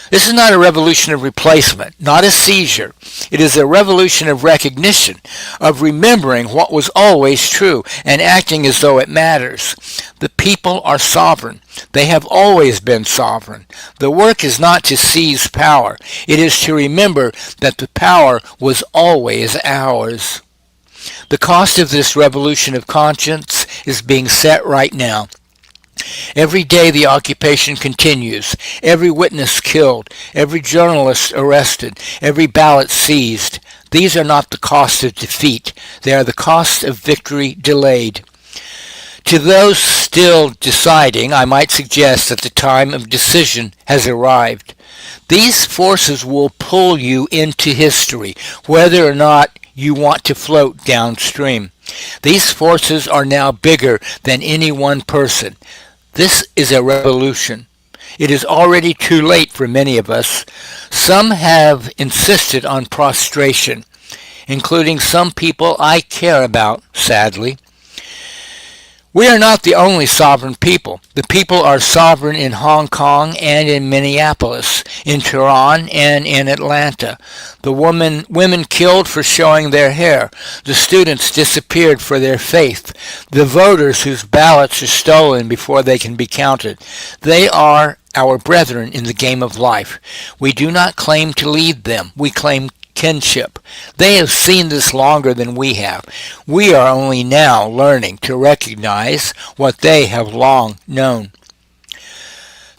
This is not a revolution of replacement, not a seizure. It is a revolution of recognition, of remembering what was always true and acting as though it matters. The people are sovereign. They have always been sovereign. The work is not to seize power. It is to remember that the power was always ours. The cost of this revolution of conscience is being set right now. Every day the occupation continues, every witness killed, every journalist arrested, every ballot seized. These are not the cost of defeat, they are the cost of victory delayed. To those still deciding, I might suggest that the time of decision has arrived. These forces will pull you into history, whether or not you want to float downstream. These forces are now bigger than any one person. This is a revolution. It is already too late for many of us. Some have insisted on prostration, including some people I care about, sadly. We are not the only sovereign people. The people are sovereign in Hong Kong and in Minneapolis, in Tehran and in Atlanta. The women killed for showing their hair. The students disappeared for their faith. The voters whose ballots are stolen before they can be counted. They are our brethren in the game of life. We do not claim to lead them. We claim kinship. They have seen this longer than we have. We are only now learning to recognize what they have long known.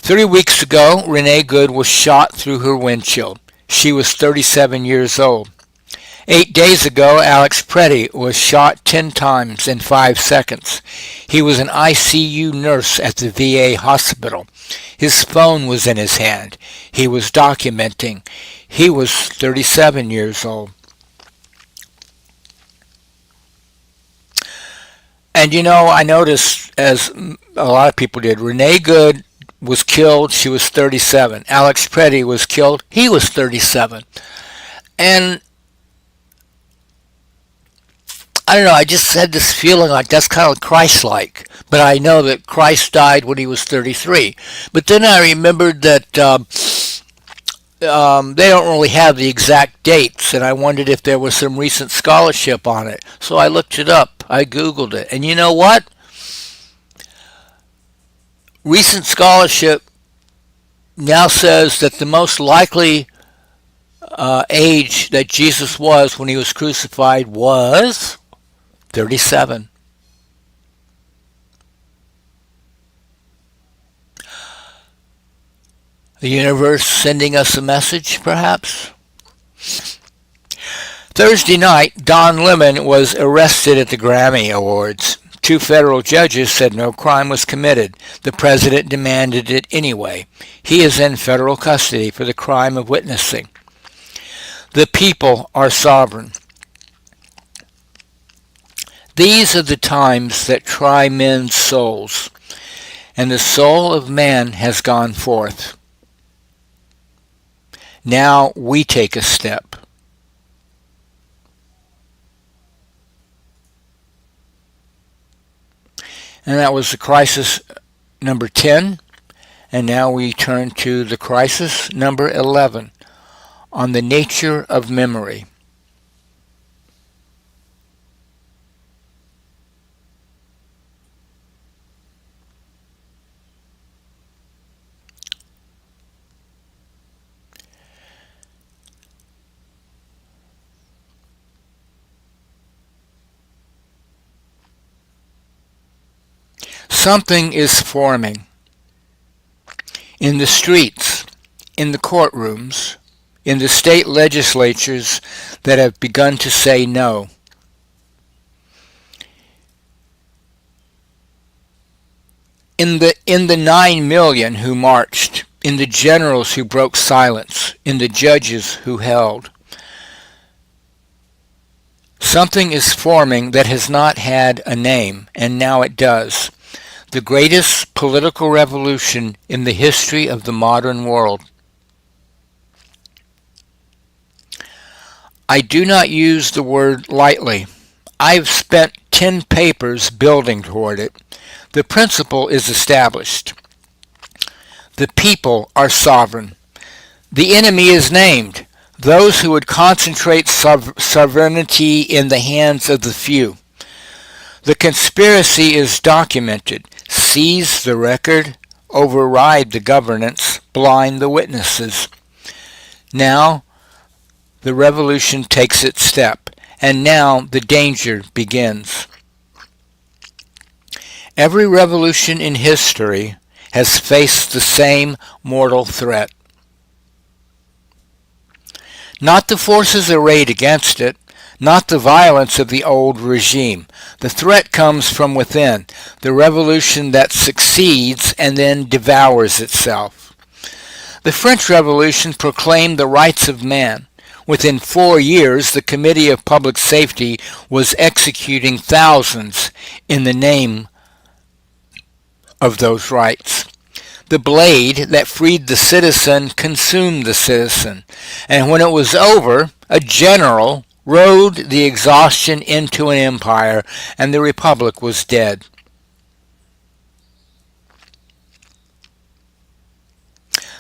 3 weeks ago, Renee Good was shot through her windshield. She was 37 years old. 8 days ago, Alex Preddy was shot 10 times in 5 seconds. He was an ICU nurse at the VA hospital. His phone was in his hand. He was documenting. He was 37 years old. And I noticed, as a lot of people did, Renee Good was killed. She was 37. Alex Preddy was killed. He was 37. And I don't know, I just had this feeling like that's kind of Christ-like. But I know that Christ died when he was 33. But then I remembered that they don't really have the exact dates, and I wondered if there was some recent scholarship on it. So I looked it up. I Googled it. And you know what? Recent scholarship now says that the most likely age that Jesus was when he was crucified was 37. The universe sending us a message, perhaps? Thursday night, Don Lemon was arrested at the Grammy Awards. 2 federal judges said no crime was committed. The president demanded it anyway. He is in federal custody for the crime of witnessing. The people are sovereign. These are the times that try men's souls, and the soul of man has gone forth. Now we take a step. And that was the crisis number 10. And now we turn to the crisis number 11 on the nature of memory. Something is forming in the streets, in the courtrooms, in the state legislatures that have begun to say no. In the 9 million who marched, in the generals who broke silence, in the judges who held, something is forming that has not had a name, and now it does. The greatest political revolution in the history of the modern world. I do not use the word lightly. I've spent 10 papers building toward it. The principle is established. The people are sovereign. The enemy is named. Those who would concentrate sovereignty in the hands of the few. The conspiracy is documented. Seize the record, override the governance, blind the witnesses. Now, the revolution takes its step, and now the danger begins. Every revolution in history has faced the same mortal threat. Not the forces arrayed against it, not the violence of the old regime. The threat comes from within, the revolution that succeeds and then devours itself. The French Revolution proclaimed the rights of man. Within 4 years, the Committee of Public Safety was executing thousands in the name of those rights. The blade that freed the citizen consumed the citizen, and when it was over, a general rode the exhaustion into an empire, and the republic was dead.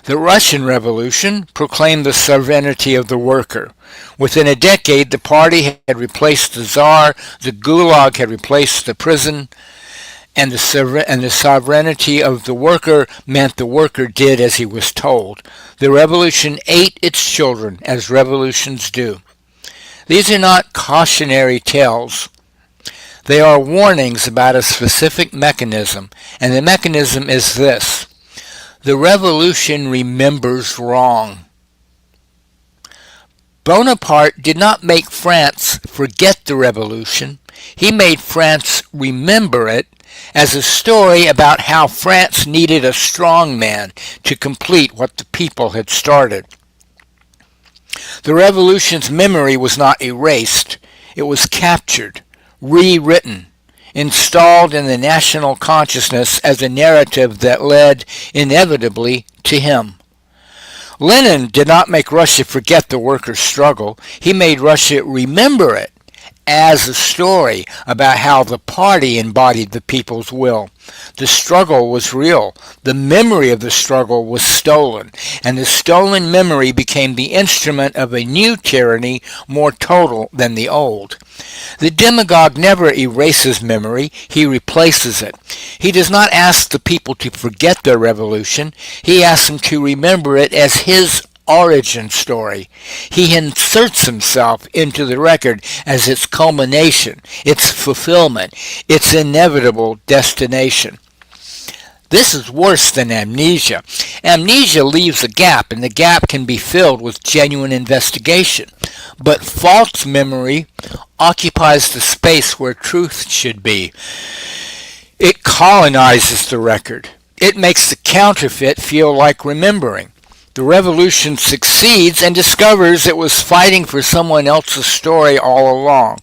The Russian Revolution proclaimed the sovereignty of the worker. Within a decade, the party had replaced the Tsar, the Gulag had replaced the prison, and the sovereignty of the worker meant the worker did as he was told. The revolution ate its children, as revolutions do. These are not cautionary tales. They are warnings about a specific mechanism, and the mechanism is this. The revolution remembers wrong. Bonaparte did not make France forget the revolution. He made France remember it as a story about how France needed a strong man to complete what the people had started. The revolution's memory was not erased. It was captured, rewritten, installed in the national consciousness as a narrative that led inevitably to him. Lenin did not make Russia forget the workers' struggle. He made Russia remember it as a story about how the party embodied the people's will. The struggle was real. The memory of the struggle was stolen, and the stolen memory became the instrument of a new tyranny more total than the old. The demagogue never erases memory, he replaces it. He does not ask the people to forget their revolution, he asks them to remember it as his origin story. He inserts himself into the record as its culmination, its fulfillment, its inevitable destination. This is worse than amnesia. Amnesia leaves a gap, and the gap can be filled with genuine investigation. But false memory occupies the space where truth should be. It colonizes the record. It makes the counterfeit feel like remembering. The revolution succeeds and discovers it was fighting for someone else's story all along.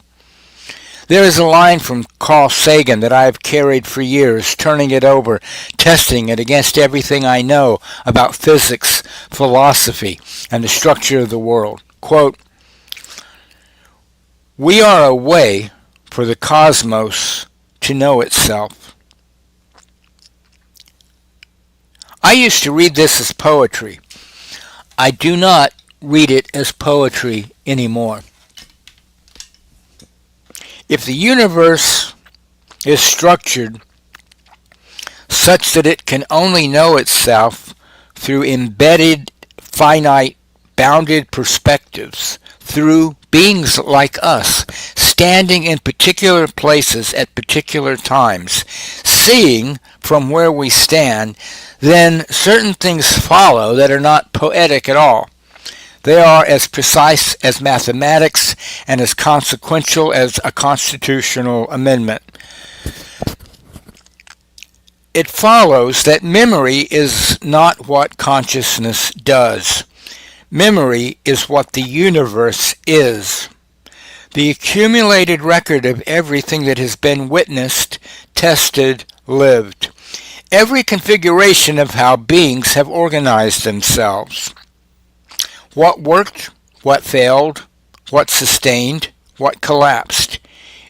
There is a line from Carl Sagan that I have carried for years, turning it over, testing it against everything I know about physics, philosophy, and the structure of the world. Quote, "We are a way for the cosmos to know itself." I used to read this as poetry. I do not read it as poetry anymore. If the universe is structured such that it can only know itself through embedded, finite, bounded perspectives, through beings like us, standing in particular places at particular times, seeing from where we stand, then certain things follow that are not poetic at all. They are as precise as mathematics and as consequential as a constitutional amendment. It follows that memory is not what consciousness does. Memory is what the universe is. The accumulated record of everything that has been witnessed, tested, lived. Every configuration of how beings have organized themselves. What worked, what failed, what sustained, what collapsed.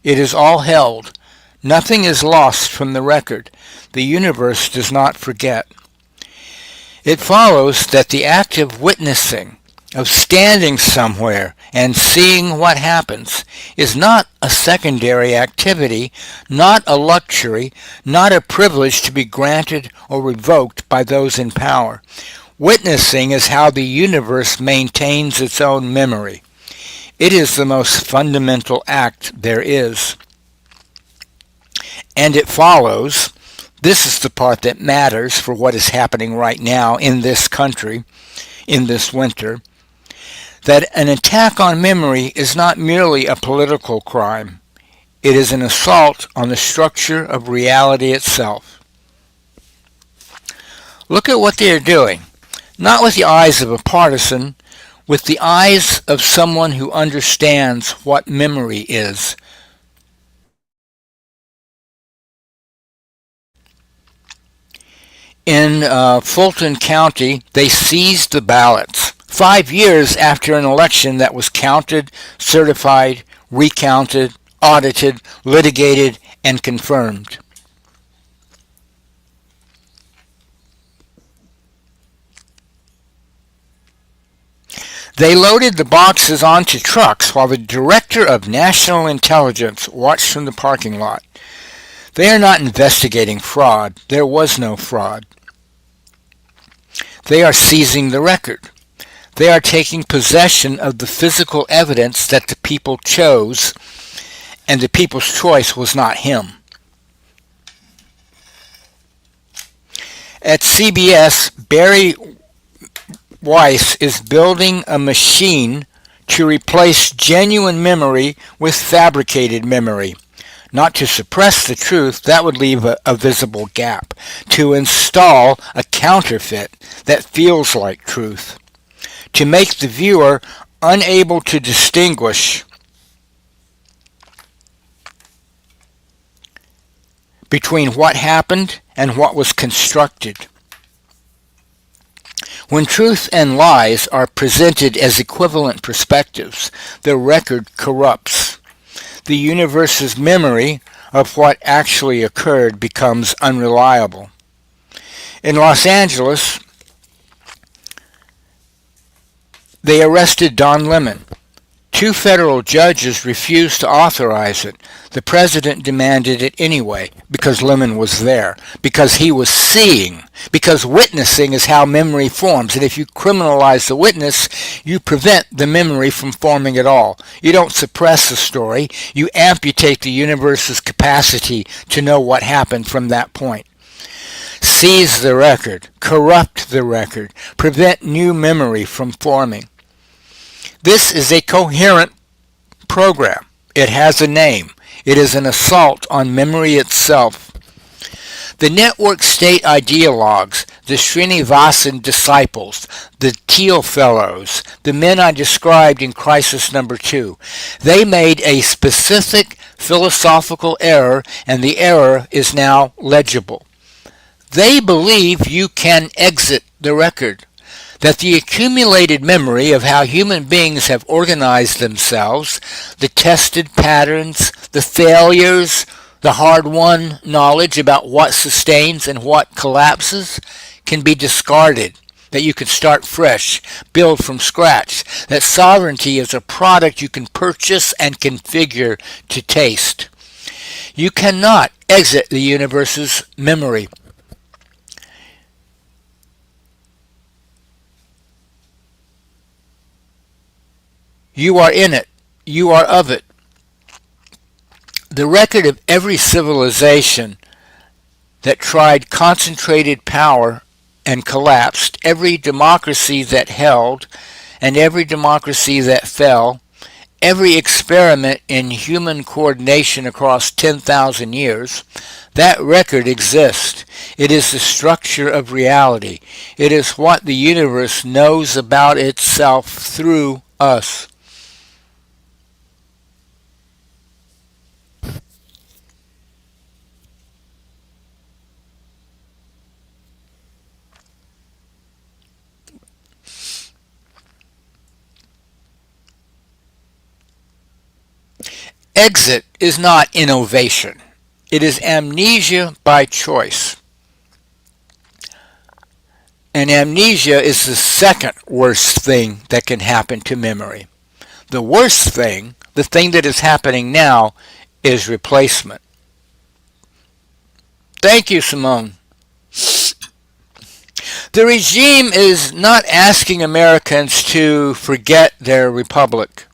It is all held. Nothing is lost from the record. The universe does not forget. It follows that the act of witnessing, of standing somewhere and seeing what happens, is not a secondary activity, not a luxury, not a privilege to be granted or revoked by those in power. Witnessing is how the universe maintains its own memory. It is the most fundamental act there is. And it follows, this is the part that matters for what is happening right now in this country, in this winter, that an attack on memory is not merely a political crime. It is an assault on the structure of reality itself. Look at what they are doing, not with the eyes of a partisan, with the eyes of someone who understands what memory is. In Fulton County, they seized the ballots 5 years after an election that was counted, certified, recounted, audited, litigated, and confirmed. They loaded the boxes onto trucks while the Director of National Intelligence watched from the parking lot. They are not investigating fraud. There was no fraud. They are seizing the record. They are taking possession of the physical evidence that the people chose, and the people's choice was not him. At CBS, Barry Weiss is building a machine to replace genuine memory with fabricated memory. Not to suppress the truth, that would leave a visible gap. To install a counterfeit that feels like truth. To make the viewer unable to distinguish between what happened and what was constructed. When truth and lies are presented as equivalent perspectives, the record corrupts. The universe's memory of what actually occurred becomes unreliable. In Los Angeles, they arrested Don Lemon. 2 federal judges refused to authorize it. The president demanded it anyway because Lemon was there, because he was seeing, because witnessing is how memory forms. And if you criminalize the witness, you prevent the memory from forming at all. You don't suppress the story. You amputate the universe's capacity to know what happened from that point. Seize the record, corrupt the record, prevent new memory from forming. This is a coherent program. It has a name. It is an assault on memory itself. The network state ideologues, the Srinivasan disciples, the Teal Fellows, the men I described in Crisis Number 2, they made a specific philosophical error, and the error is now legible. They believe you can exit the record, that the accumulated memory of how human beings have organized themselves, the tested patterns, the failures, the hard-won knowledge about what sustains and what collapses can be discarded, that you can start fresh, build from scratch, that sovereignty is a product you can purchase and configure to taste. You cannot exit the universe's memory. You are in it. You are of it. The record of every civilization that tried concentrated power and collapsed, every democracy that held, and every democracy that fell, every experiment in human coordination across 10,000 years, that record exists. It is the structure of reality. It is what the universe knows about itself through us. Exit is not innovation. It is amnesia by choice. And amnesia is the second worst thing that can happen to memory. The worst thing, the thing that is happening now, is replacement. Thank you, Simone. The regime is not asking Americans to forget their republic.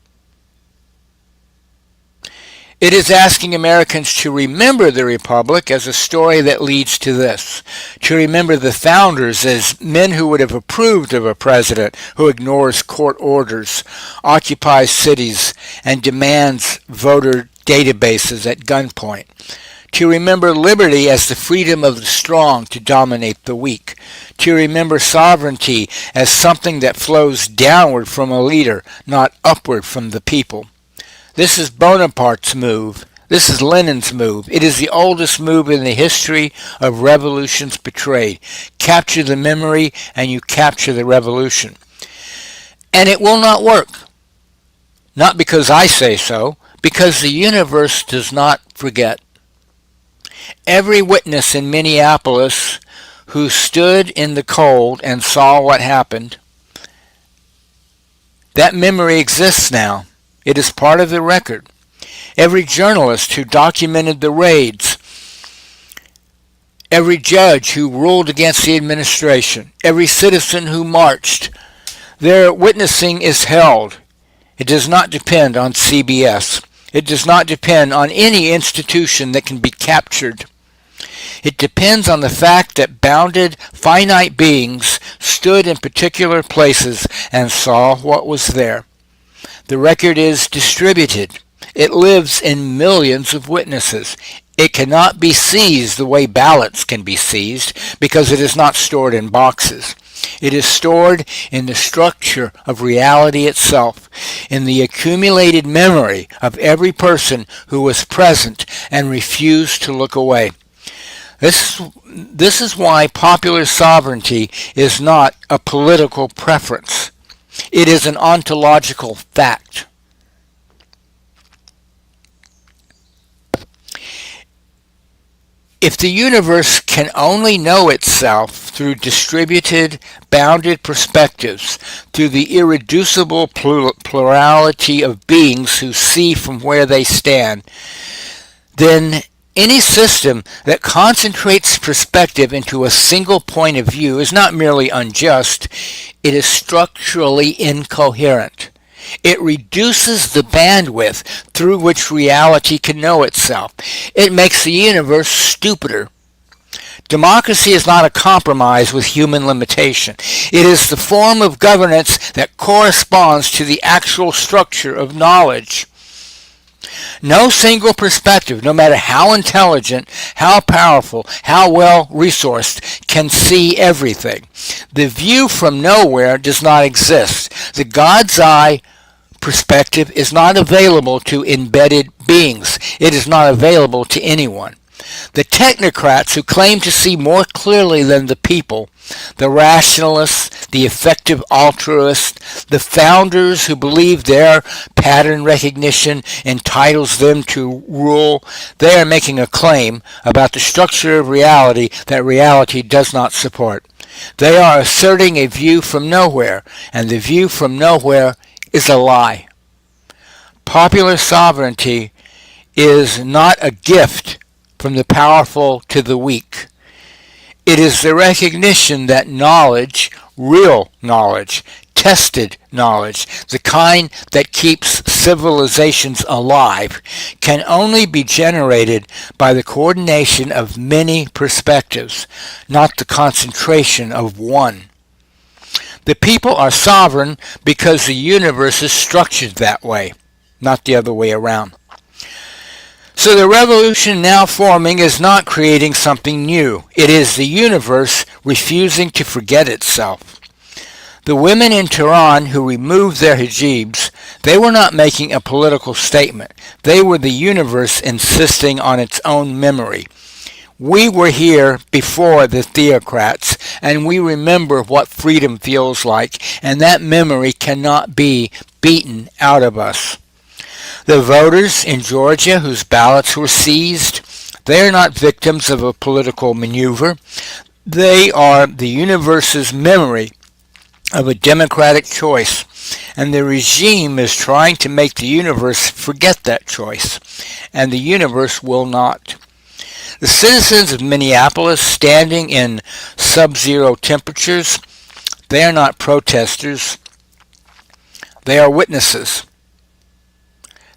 It is asking Americans to remember the Republic as a story that leads to this, to remember the founders as men who would have approved of a president who ignores court orders, occupies cities, and demands voter databases at gunpoint, to remember liberty as the freedom of the strong to dominate the weak, to remember sovereignty as something that flows downward from a leader, not upward from the people. This is Bonaparte's move. This is Lenin's move. It is the oldest move in the history of revolutions betrayed. Capture the memory and you capture the revolution. And it will not work. Not because I say so, because the universe does not forget. Every witness in Minneapolis who stood in the cold and saw what happened, that memory exists now. It is part of the record. Every journalist who documented the raids, every judge who ruled against the administration, every citizen who marched, their witnessing is held. It does not depend on CBS. It does not depend on any institution that can be captured. It depends on the fact that bounded, finite beings stood in particular places and saw what was there. The record is distributed. It lives in millions of witnesses. It cannot be seized the way ballots can be seized because it is not stored in boxes. It is stored in the structure of reality itself, in the accumulated memory of every person who was present and refused to look away. This is why popular sovereignty is not a political preference. It is an ontological fact. If the universe can only know itself through distributed, bounded perspectives, through the irreducible plurality of beings who see from where they stand, then any system that concentrates perspective into a single point of view is not merely unjust, it is structurally incoherent. It reduces the bandwidth through which reality can know itself. It makes the universe stupider. Democracy is not a compromise with human limitation. It is the form of governance that corresponds to the actual structure of knowledge. No single perspective, no matter how intelligent, how powerful, how well resourced, can see everything. The view from nowhere does not exist. The God's eye perspective is not available to embedded beings. It is not available to anyone. The technocrats who claim to see more clearly than the people, the rationalists, the effective altruists, the founders who believe their pattern recognition entitles them to rule, they are making a claim about the structure of reality that reality does not support. They are asserting a view from nowhere, and the view from nowhere is a lie. Popular sovereignty is not a gift from the powerful to the weak. It is the recognition that knowledge, real knowledge, tested knowledge, the kind that keeps civilizations alive, can only be generated by the coordination of many perspectives, not the concentration of one. The people are sovereign because the universe is structured that way, not the other way around. So the revolution now forming is not creating something new. It is the universe refusing to forget itself. The women in Tehran who removed their hijabs, they were not making a political statement. They were the universe insisting on its own memory. We were here before the theocrats, and we remember what freedom feels like, and that memory cannot be beaten out of us. The voters in Georgia whose ballots were seized, they are not victims of a political maneuver. They are the universe's memory of a democratic choice, and the regime is trying to make the universe forget that choice, and the universe will not. The citizens of Minneapolis standing in sub-zero temperatures, they are not protesters, they are witnesses.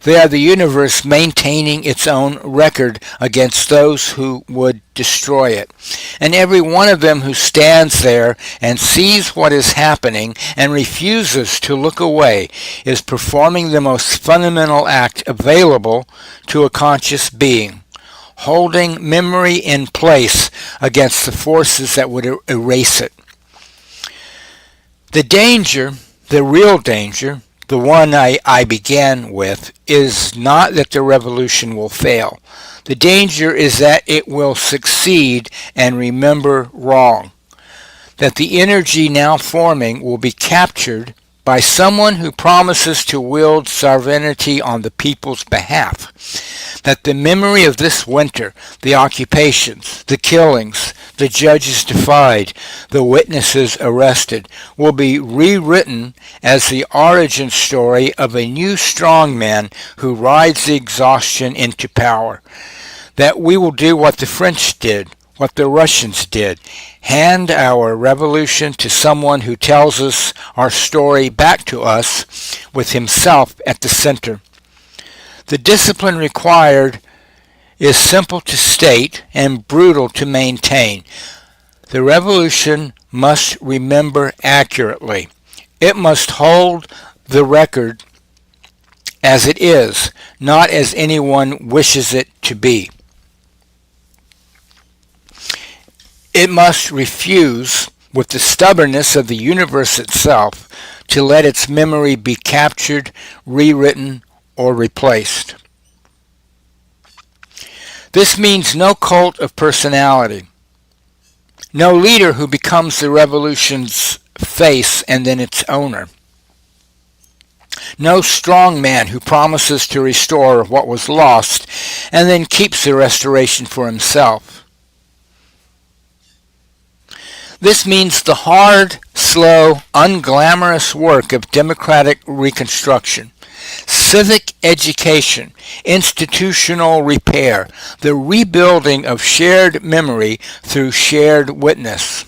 They are the universe maintaining its own record against those who would destroy it. And every one of them who stands there and sees what is happening and refuses to look away is performing the most fundamental act available to a conscious being, holding memory in place against the forces that would erase it. The danger, the real danger, the one I began with, is not that the revolution will fail. The danger is that it will succeed and remember wrong. That the energy now forming will be captured by someone who promises to wield sovereignty on the people's behalf. That the memory of this winter, the occupations, the killings, the judges defied, the witnesses arrested, will be rewritten as the origin story of a new strongman who rides the exhaustion into power. That we will do what the French did, what the Russians did, hand our revolution to someone who tells us our story back to us with himself at the center. The discipline required is simple to state and brutal to maintain. The revolution must remember accurately. It must hold the record as it is, not as anyone wishes it to be. It must refuse, with the stubbornness of the universe itself, to let its memory be captured, rewritten, or replaced. This means no cult of personality, no leader who becomes the revolution's face and then its owner, no strong man who promises to restore what was lost and then keeps the restoration for himself. This means the hard, slow, unglamorous work of democratic reconstruction, civic education, institutional repair, the rebuilding of shared memory through shared witness.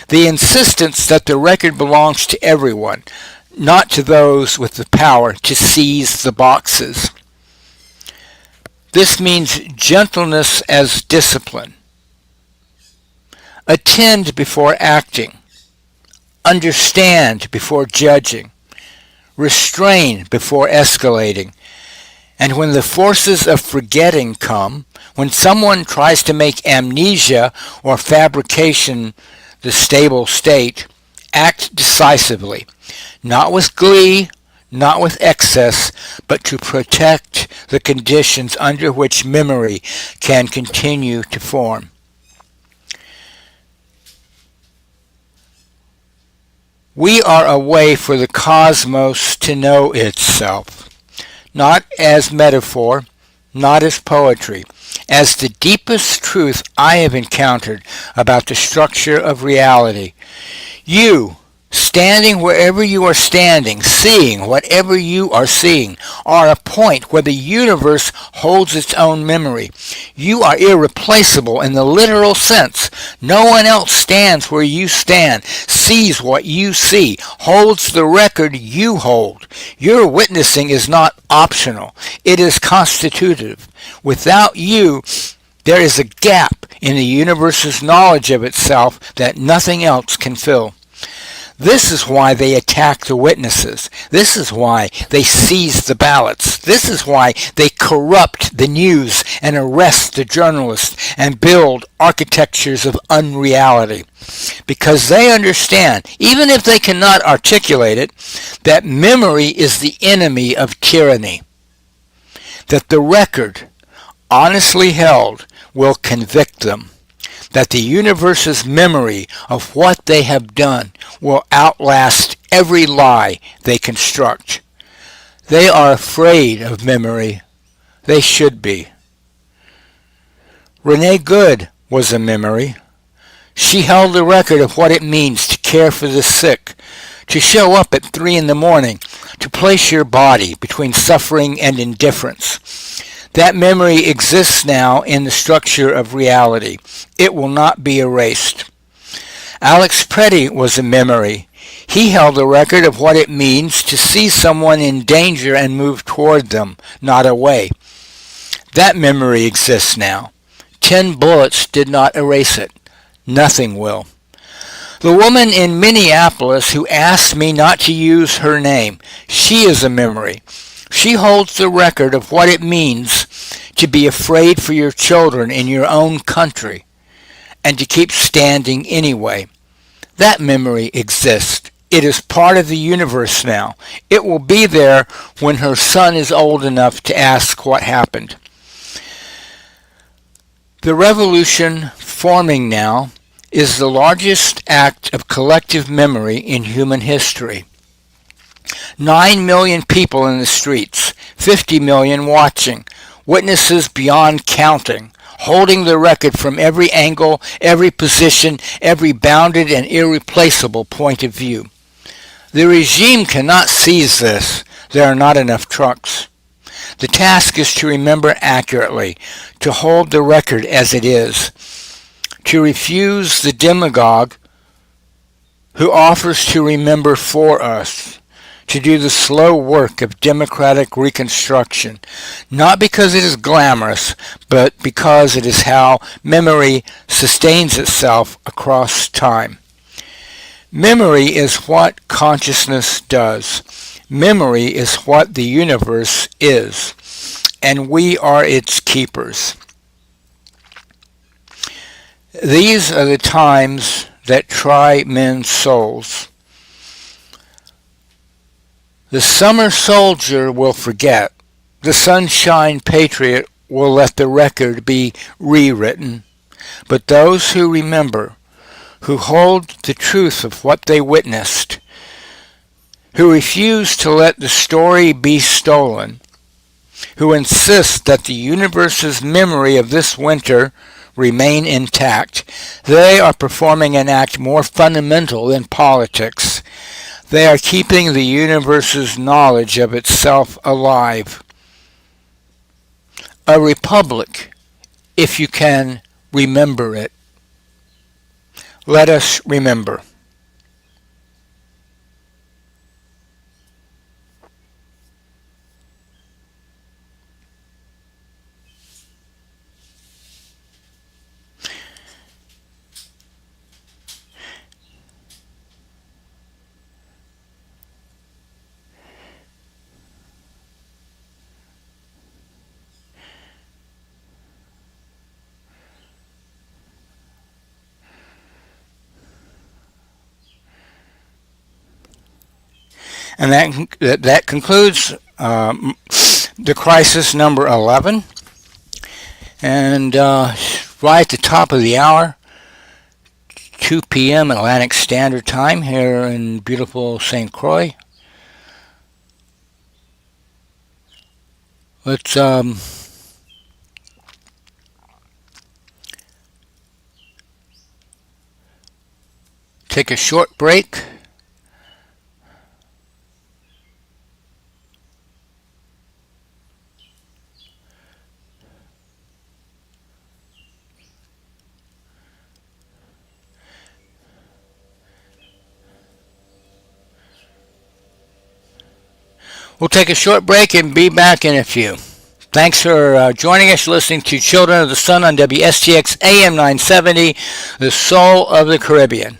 The insistence that the record belongs to everyone, not to those with the power to seize the boxes. This means gentleness as discipline. Attend before acting. Understand before judging. Restrain before escalating. And when the forces of forgetting come, when someone tries to make amnesia or fabrication the stable state, act decisively, not with glee, not with excess, but to protect the conditions under which memory can continue to form. We are a way for the cosmos to know itself, not as metaphor, not as poetry, as the deepest truth I have encountered about the structure of reality. You, standing wherever you are standing, seeing whatever you are seeing, are a point where the universe holds its own memory. You are irreplaceable in the literal sense. No one else stands where you stand, sees what you see, holds the record you hold. Your witnessing is not optional. It is constitutive. Without you, there is a gap in the universe's knowledge of itself that nothing else can fill. This is why they attack the witnesses. This is why they seize the ballots. This is why they corrupt the news and arrest the journalists and build architectures of unreality. Because they understand, even if they cannot articulate it, that memory is the enemy of tyranny. That the record, honestly held, will convict them. That the universe's memory of what they have done will outlast every lie they construct. They are afraid of memory. They should be. Renee Good was a memory. She held the record of what it means to care for the sick, to show up at 3 a.m, to place your body between suffering and indifference. That memory exists now in the structure of reality. It will not be erased. Alex Preddy was a memory. He held the record of what it means to see someone in danger and move toward them, not away. That memory exists now. 10 bullets did not erase it. Nothing will. The woman in Minneapolis who asked me not to use her name, she is a memory. She holds the record of what it means to be afraid for your children in your own country and to keep standing anyway. That memory exists. It is part of the universe now. It will be there when her son is old enough to ask what happened. The revolution forming now is the largest act of collective memory in human history. 9 million people in the streets, 50 million watching, witnesses beyond counting, holding the record from every angle, every position, every bounded and irreplaceable point of view. The regime cannot seize this. There are not enough trucks. The task is to remember accurately, to hold the record as it is, to refuse the demagogue who offers to remember for us, to do the slow work of democratic reconstruction, not because it is glamorous, but because it is how memory sustains itself across time. Memory is what consciousness does. Memory is what the universe is, and we are its keepers. These are the times that try men's souls. The summer soldier will forget. The sunshine patriot will let the record be rewritten. But those who remember, who hold the truth of what they witnessed, who refuse to let the story be stolen, who insist that the universe's memory of this winter remain intact, they are performing an act more fundamental than politics. They are keeping the universe's knowledge of itself alive. A republic, if you can remember it. Let us remember. And that concludes the crisis number 11. And right at the top of the hour, 2 p.m. Atlantic Standard Time here in beautiful St. Croix. Let's take a short break. We'll take a short break and be back in a few. Thanks for joining us, listening to Children of the Sun on Wstx AM 970, the soul of the Caribbean.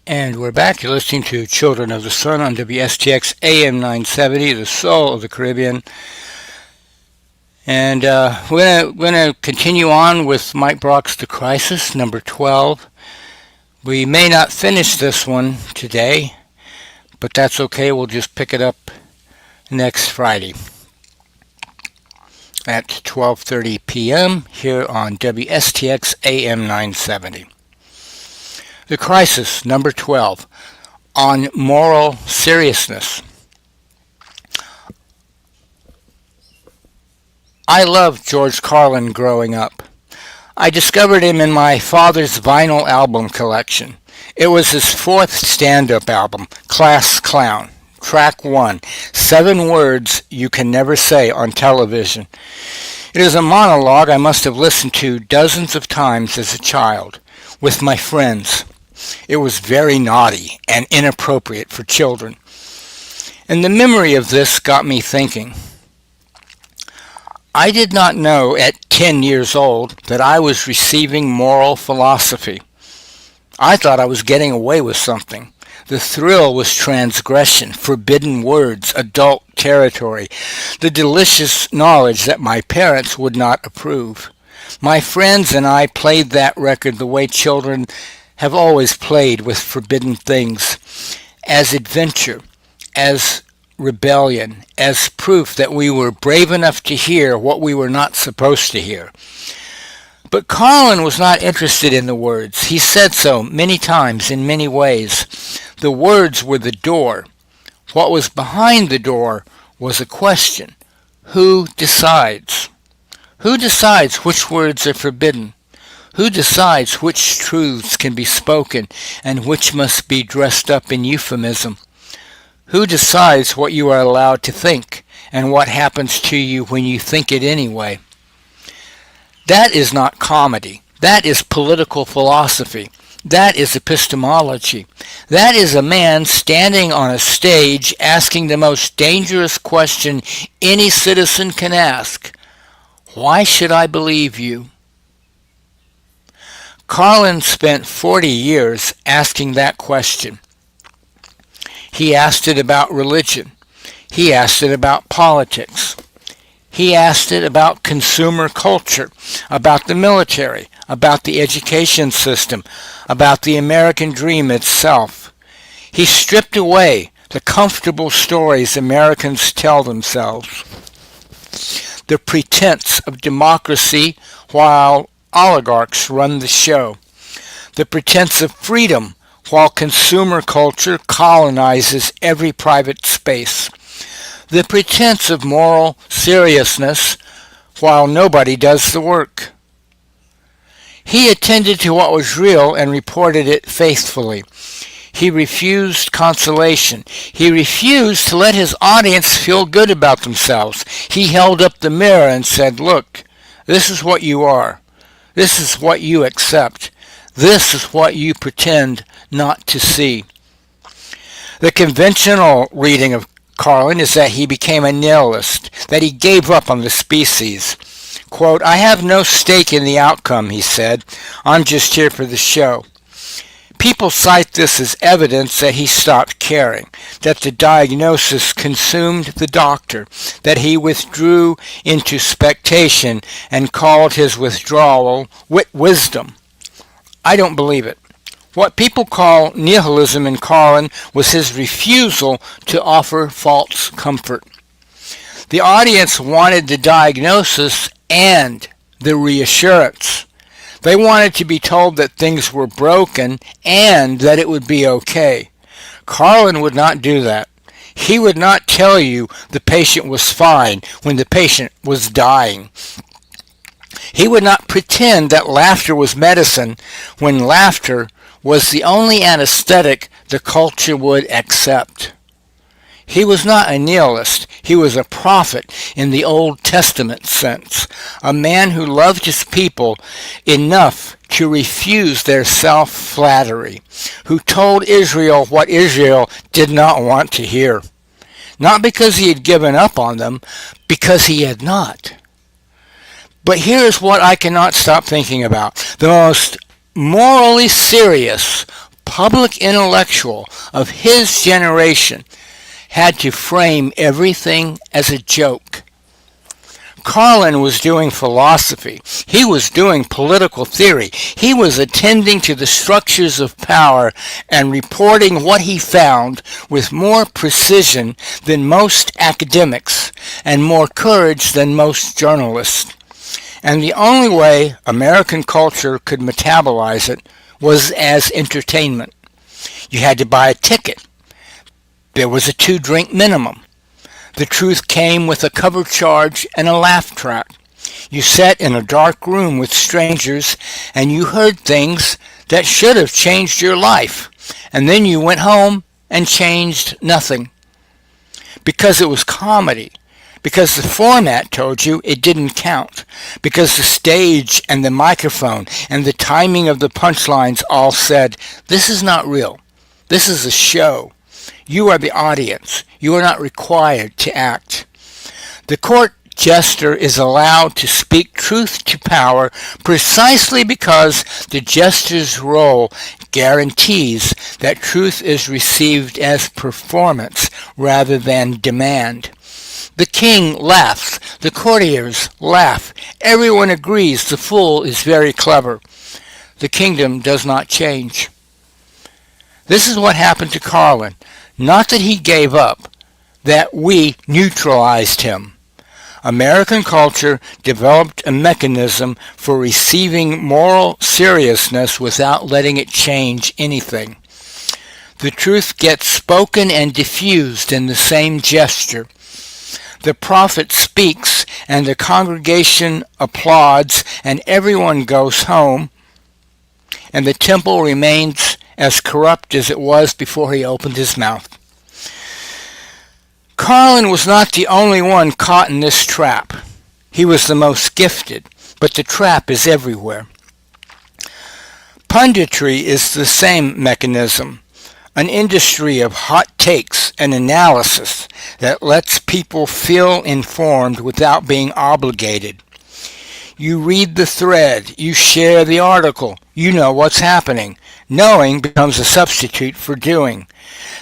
And we're back. You're listening to Children of the Sun on WSTX AM 970, the soul of the Caribbean. And we're gonna continue on with Mike Brock's The Crisis, number 12. We may not finish this one today, but that's okay. We'll just pick it up next Friday at 12:30 p.m. here on WSTX AM 970. The Crisis, number 12, on moral seriousness. I loved George Carlin growing up. I discovered him in my father's vinyl album collection. It was his fourth stand-up album, Class Clown. Track 1, 7 words you can never say on television. It is a monologue I must have listened to dozens of times as a child, with my friends. It was very naughty and inappropriate for children. And the memory of this got me thinking. I did not know at 10 years old that I was receiving moral philosophy. I thought I was getting away with something. The thrill was transgression, forbidden words, adult territory, the delicious knowledge that my parents would not approve. My friends and I played that record the way children have always played with forbidden things, as adventure, as rebellion, as proof that we were brave enough to hear what we were not supposed to hear. But Carlin was not interested in the words. He said so many times in many ways. The words were the door. What was behind the door was a question. Who decides? Who decides which words are forbidden? Who decides which truths can be spoken and which must be dressed up in euphemism? Who decides what you are allowed to think and what happens to you when you think it anyway? That is not comedy. That is political philosophy. That is epistemology. That is a man standing on a stage asking the most dangerous question any citizen can ask. Why should I believe you? Carlin spent 40 years asking that question. He asked it about religion. He asked it about politics. He asked it about consumer culture, about the military, about the education system, about the American dream itself. He stripped away the comfortable stories Americans tell themselves. The pretense of democracy while oligarchs run the show. The pretense of freedom while consumer culture colonizes every private space. The pretense of moral seriousness while nobody does the work. He attended to what was real and reported it faithfully. He refused consolation. He refused to let his audience feel good about themselves. He held up the mirror and said, "Look, this is what you are. This is what you accept. This is what you pretend not to see." The conventional reading of Carlin is that he became a nihilist, that he gave up on the species. Quote, "I have no stake in the outcome," he said. "I'm just here for the show." People cite this as evidence that he stopped caring, that the diagnosis consumed the doctor, that he withdrew into spectation and called his withdrawal wisdom. I don't believe it. What people call nihilism in Carlin was his refusal to offer false comfort. The audience wanted the diagnosis and the reassurance. They wanted to be told that things were broken and that it would be okay. Carlin would not do that. He would not tell you the patient was fine when the patient was dying. He would not pretend that laughter was medicine when laughter was the only anesthetic the culture would accept. He was not a nihilist. He was a prophet in the Old Testament sense, a man who loved his people enough to refuse their self-flattery, who told Israel what Israel did not want to hear. Not because he had given up on them, because he had not. But here is what I cannot stop thinking about. The most morally serious public intellectual of his generation had to frame everything as a joke. Carlin was doing philosophy. He was doing political theory. He was attending to the structures of power and reporting what he found with more precision than most academics and more courage than most journalists. And the only way American culture could metabolize it was as entertainment. You had to buy a ticket. There was a 2-drink minimum. The truth came with a cover charge and a laugh track. You sat in a dark room with strangers and you heard things that should have changed your life. And then you went home and changed nothing. Because it was comedy. Because the format told you it didn't count. Because the stage and the microphone and the timing of the punchlines all said, this is not real. This is a show. You are the audience. You are not required to act. The court jester is allowed to speak truth to power precisely because the jester's role guarantees that truth is received as performance rather than demand. The king laughs. The courtiers laugh. Everyone agrees the fool is very clever. The kingdom does not change. This is what happened to Carlin. Not that he gave up, that we neutralized him. American culture developed a mechanism for receiving moral seriousness without letting it change anything. The truth gets spoken and diffused in the same gesture. The prophet speaks and the congregation applauds and everyone goes home, and the temple remains as corrupt as it was before he opened his mouth. Carlin was not the only one caught in this trap. He was the most gifted, but the trap is everywhere. Punditry is the same mechanism, an industry of hot takes and analysis that lets people feel informed without being obligated. You read the thread, you share the article, you know what's happening. Knowing becomes a substitute for doing.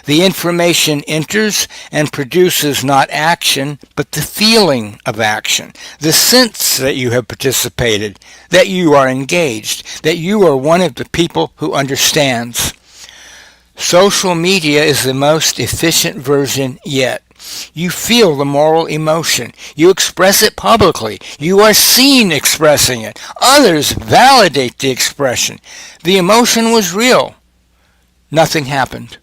The information enters and produces not action, but the feeling of action, the sense that you have participated, that you are engaged, that you are one of the people who understands. Social media is the most efficient version yet. You feel the moral emotion. You express it publicly. You are seen expressing it. Others validate the expression. The emotion was real. Nothing happened.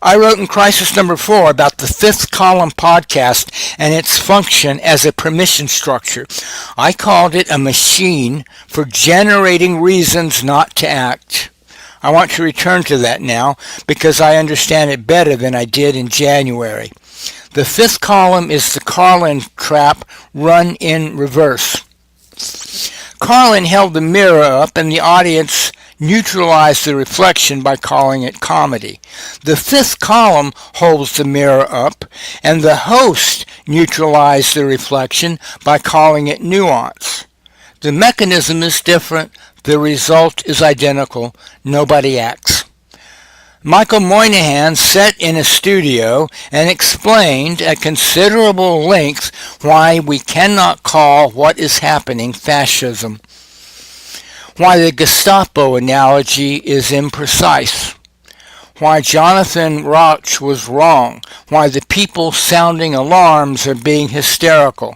I wrote in Crisis Number 4 about the Fifth Column podcast and its function as a permission structure. I called it a machine for generating reasons not to act. I want to return to that now because I understand it better than I did in January. The fifth column is the Carlin trap run in reverse. Carlin held the mirror up and the audience neutralized the reflection by calling it comedy. The fifth column holds the mirror up and the host neutralized the reflection by calling it nuance. The mechanism is different. The result is identical. Nobody acts. Michael Moynihan sat in a studio and explained at considerable length why we cannot call what is happening fascism, why the Gestapo analogy is imprecise, why Jonathan Rauch was wrong, why the people sounding alarms are being hysterical.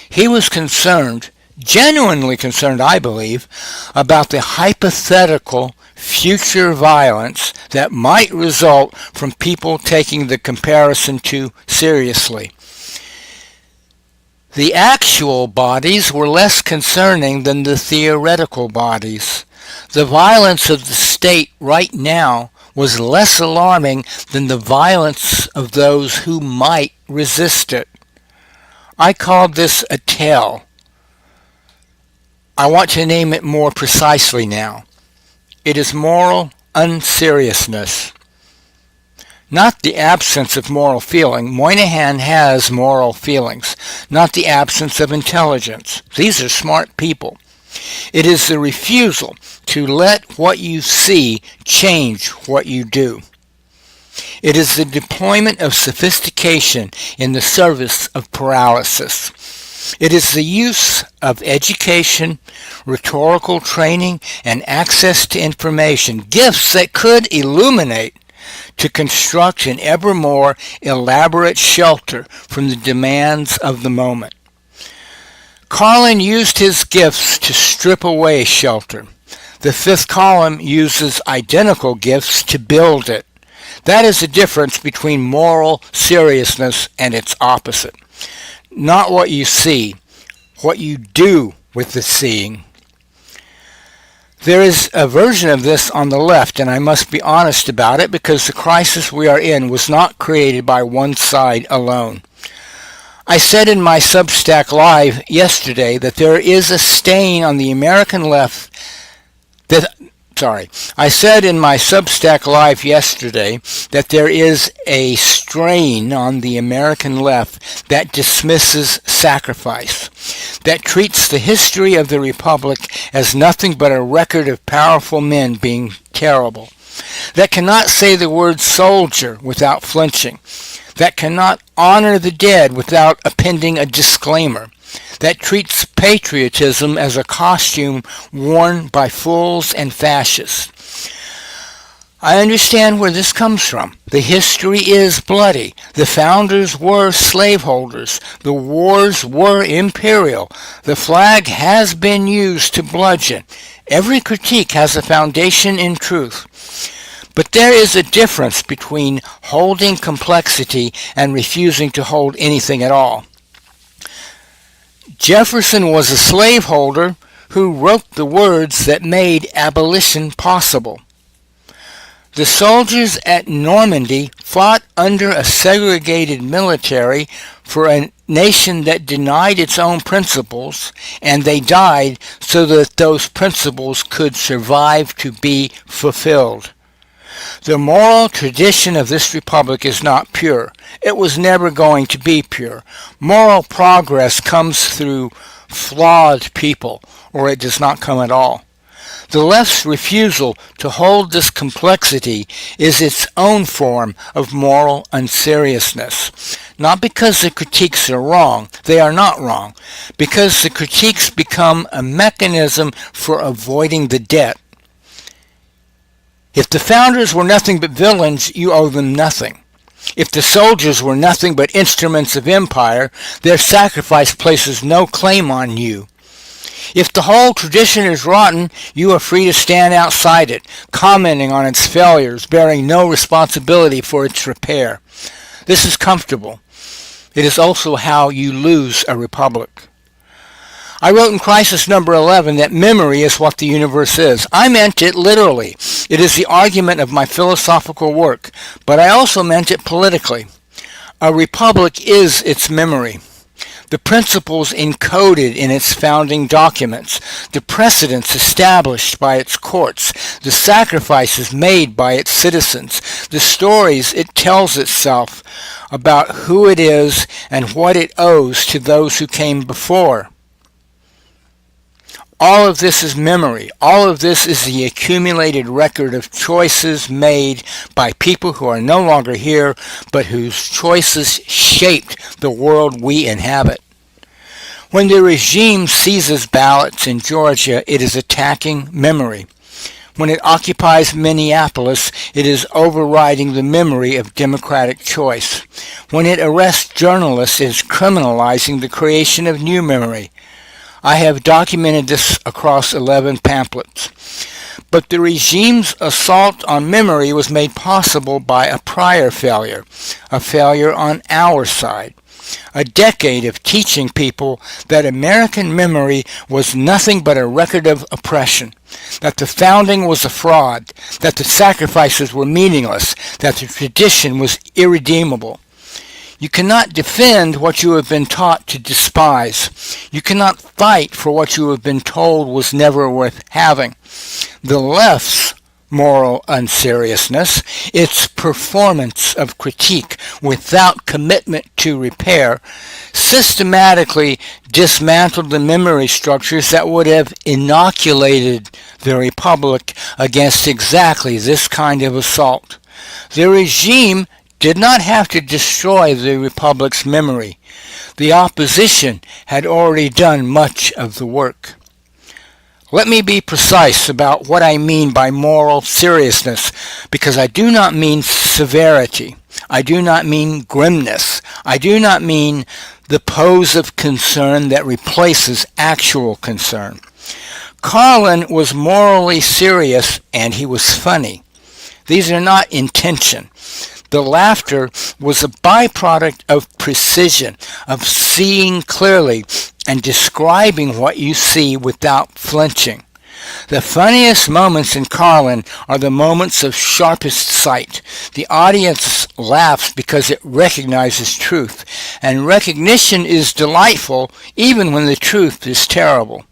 He was concerned, genuinely concerned, I believe, about the hypothetical future violence that might result from people taking the comparison too seriously. The actual bodies were less concerning than the theoretical bodies. The violence of the state right now was less alarming than the violence of those who might resist it. I called this a tale. I want to name it more precisely now. It is moral unseriousness. Not the absence of moral feeling. Moynihan has moral feelings. Not the absence of intelligence. These are smart people. It is the refusal to let what you see change what you do. It is the deployment of sophistication in the service of paralysis. It is the use of education, rhetorical training, and access to information, gifts that could illuminate, to construct an ever more elaborate shelter from the demands of the moment. Carlin used his gifts to strip away shelter. The fifth column uses identical gifts to build it. That is the difference between moral seriousness and its opposite. Not what you see, what you do with the seeing. There is a version of this on the left, and I must be honest about it because the crisis we are in was not created by one side alone. I said in my Substack Live yesterday that there is a stain on the American left I said in my Substack Live yesterday that there is a strain on the American left that dismisses sacrifice, that treats the history of the Republic as nothing but a record of powerful men being terrible, that cannot say the word soldier without flinching, that cannot honor the dead without appending a disclaimer, that treats patriotism as a costume worn by fools and fascists. I understand where this comes from. The history is bloody. The founders were slaveholders. The wars were imperial. The flag has been used to bludgeon. Every critique has a foundation in truth. But there is a difference between holding complexity and refusing to hold anything at all. Jefferson was a slaveholder who wrote the words that made abolition possible. The soldiers at Normandy fought under a segregated military for a nation that denied its own principles, and they died so that those principles could survive to be fulfilled. The moral tradition of this republic is not pure. It was never going to be pure. Moral progress comes through flawed people, or it does not come at all. The left's refusal to hold this complexity is its own form of moral unseriousness. Not because the critiques are wrong, they are not wrong, because the critiques become a mechanism for avoiding the debt. If the founders were nothing but villains, you owe them nothing. If the soldiers were nothing but instruments of empire, their sacrifice places no claim on you. If the whole tradition is rotten, you are free to stand outside it, commenting on its failures, bearing no responsibility for its repair. This is comfortable. It is also how you lose a republic. I wrote in Crisis number 11 that memory is what the universe is. I meant it literally. It is the argument of my philosophical work, but I also meant it politically. A republic is its memory. The principles encoded in its founding documents, the precedents established by its courts, the sacrifices made by its citizens, the stories it tells itself about who it is and what it owes to those who came before. All of this is memory. All of this is the accumulated record of choices made by people who are no longer here, but whose choices shaped the world we inhabit. When the regime seizes ballots in Georgia, it is attacking memory. When it occupies Minneapolis, it is overriding the memory of democratic choice. When it arrests journalists, it is criminalizing the creation of new memory. I have documented this across 11 pamphlets. But the regime's assault on memory was made possible by a prior failure, a failure on our side. A decade of teaching people that American memory was nothing but a record of oppression, that the founding was a fraud, that the sacrifices were meaningless, that the tradition was irredeemable. You cannot defend what you have been taught to despise. You cannot fight for what you have been told was never worth having. The left's moral unseriousness. Its performance of critique without commitment to repair systematically dismantled the memory structures that would have inoculated the Republic against exactly this kind of assault. The regime did not have to destroy the Republic's memory. The opposition had already done much of the work. Let me be precise about what I mean by moral seriousness, because I do not mean severity. I do not mean grimness. I do not mean the pose of concern that replaces actual concern. Carlin was morally serious and he was funny. These are not intention. The laughter was a byproduct of precision, of seeing clearly and describing what you see without flinching. The funniest moments in Carlin are the moments of sharpest sight. The audience laughs because it recognizes truth, and recognition is delightful even when the truth is terrible.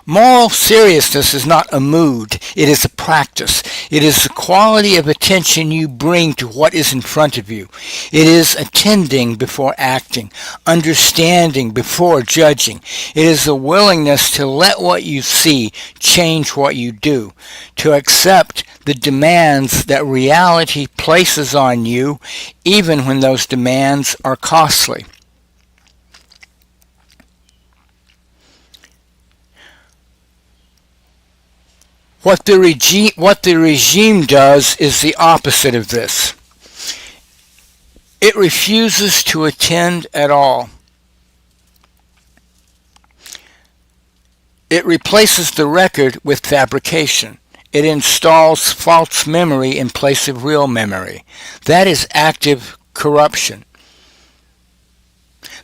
Moral seriousness is not a mood, it is a practice. It is the quality of attention you bring to what is in front of you. It is attending before acting, understanding before judging. It is the willingness to let what you see change what you do, to accept the demands that reality places on you, even when those demands are costly. What the regime does is the opposite of this. It refuses to attend at all. It replaces the record with fabrication. It installs false memory in place of real memory. That is active corruption.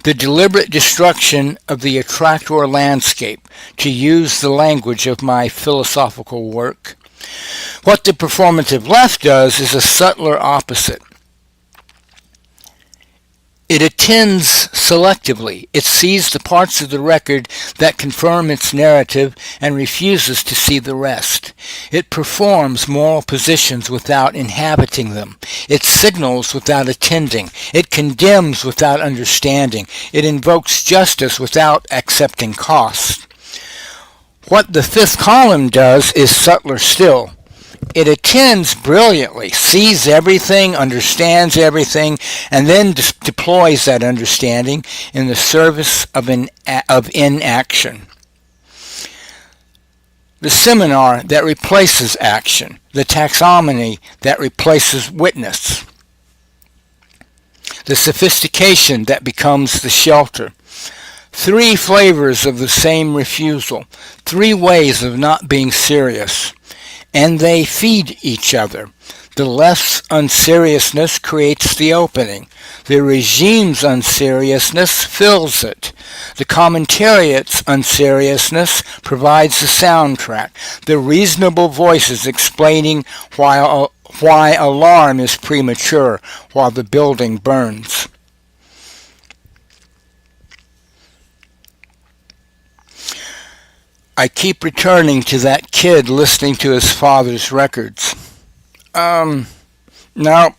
The deliberate destruction of the attractor landscape, to use the language of my philosophical work. What the performative left does is a subtler opposite. It attends selectively. It sees the parts of the record that confirm its narrative and refuses to see the rest. It performs moral positions without inhabiting them. It signals without attending. It condemns without understanding. It invokes justice without accepting cost. What the fifth column does is subtler still. It attends brilliantly, sees everything, understands everything, and then deploys that understanding in the service of inaction. The seminar that replaces action, the taxonomy that replaces witness, the sophistication that becomes the shelter. Three flavors of the same refusal, three ways of not being serious. And they feed each other. The left's unseriousness creates the opening. The regime's unseriousness fills it. The commentariat's unseriousness provides the soundtrack. The reasonable voices explaining why alarm is premature while the building burns. I keep returning to that kid listening to his father's records. Now, I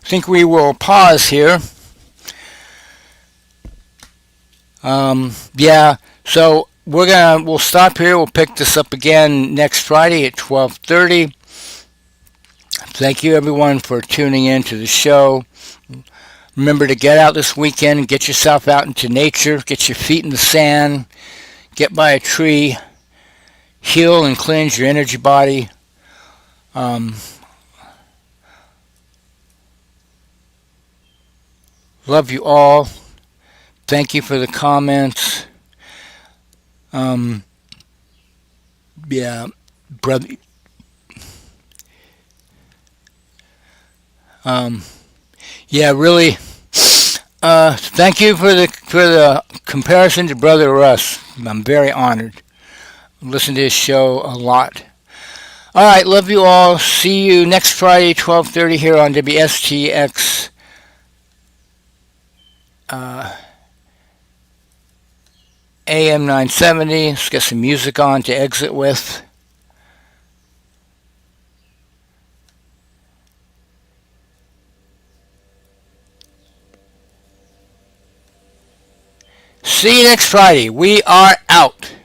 think we will pause here. So we'll stop here. We'll pick this up again next Friday at 12:30. Thank you everyone for tuning in to the show. Remember to get out this weekend and get yourself out into nature. Get your feet in the sand. Get by a tree, heal and cleanse your energy body. Love you all. Thank you for the comments. Brother. Really. Thank you for the comparison to Brother Russ. I'm very honored. Listen to his show a lot. All right, love you all. See you next Friday, 12:30 here on WSTX. AM 970. Let's get some music on to exit with. See you next Friday. We are out.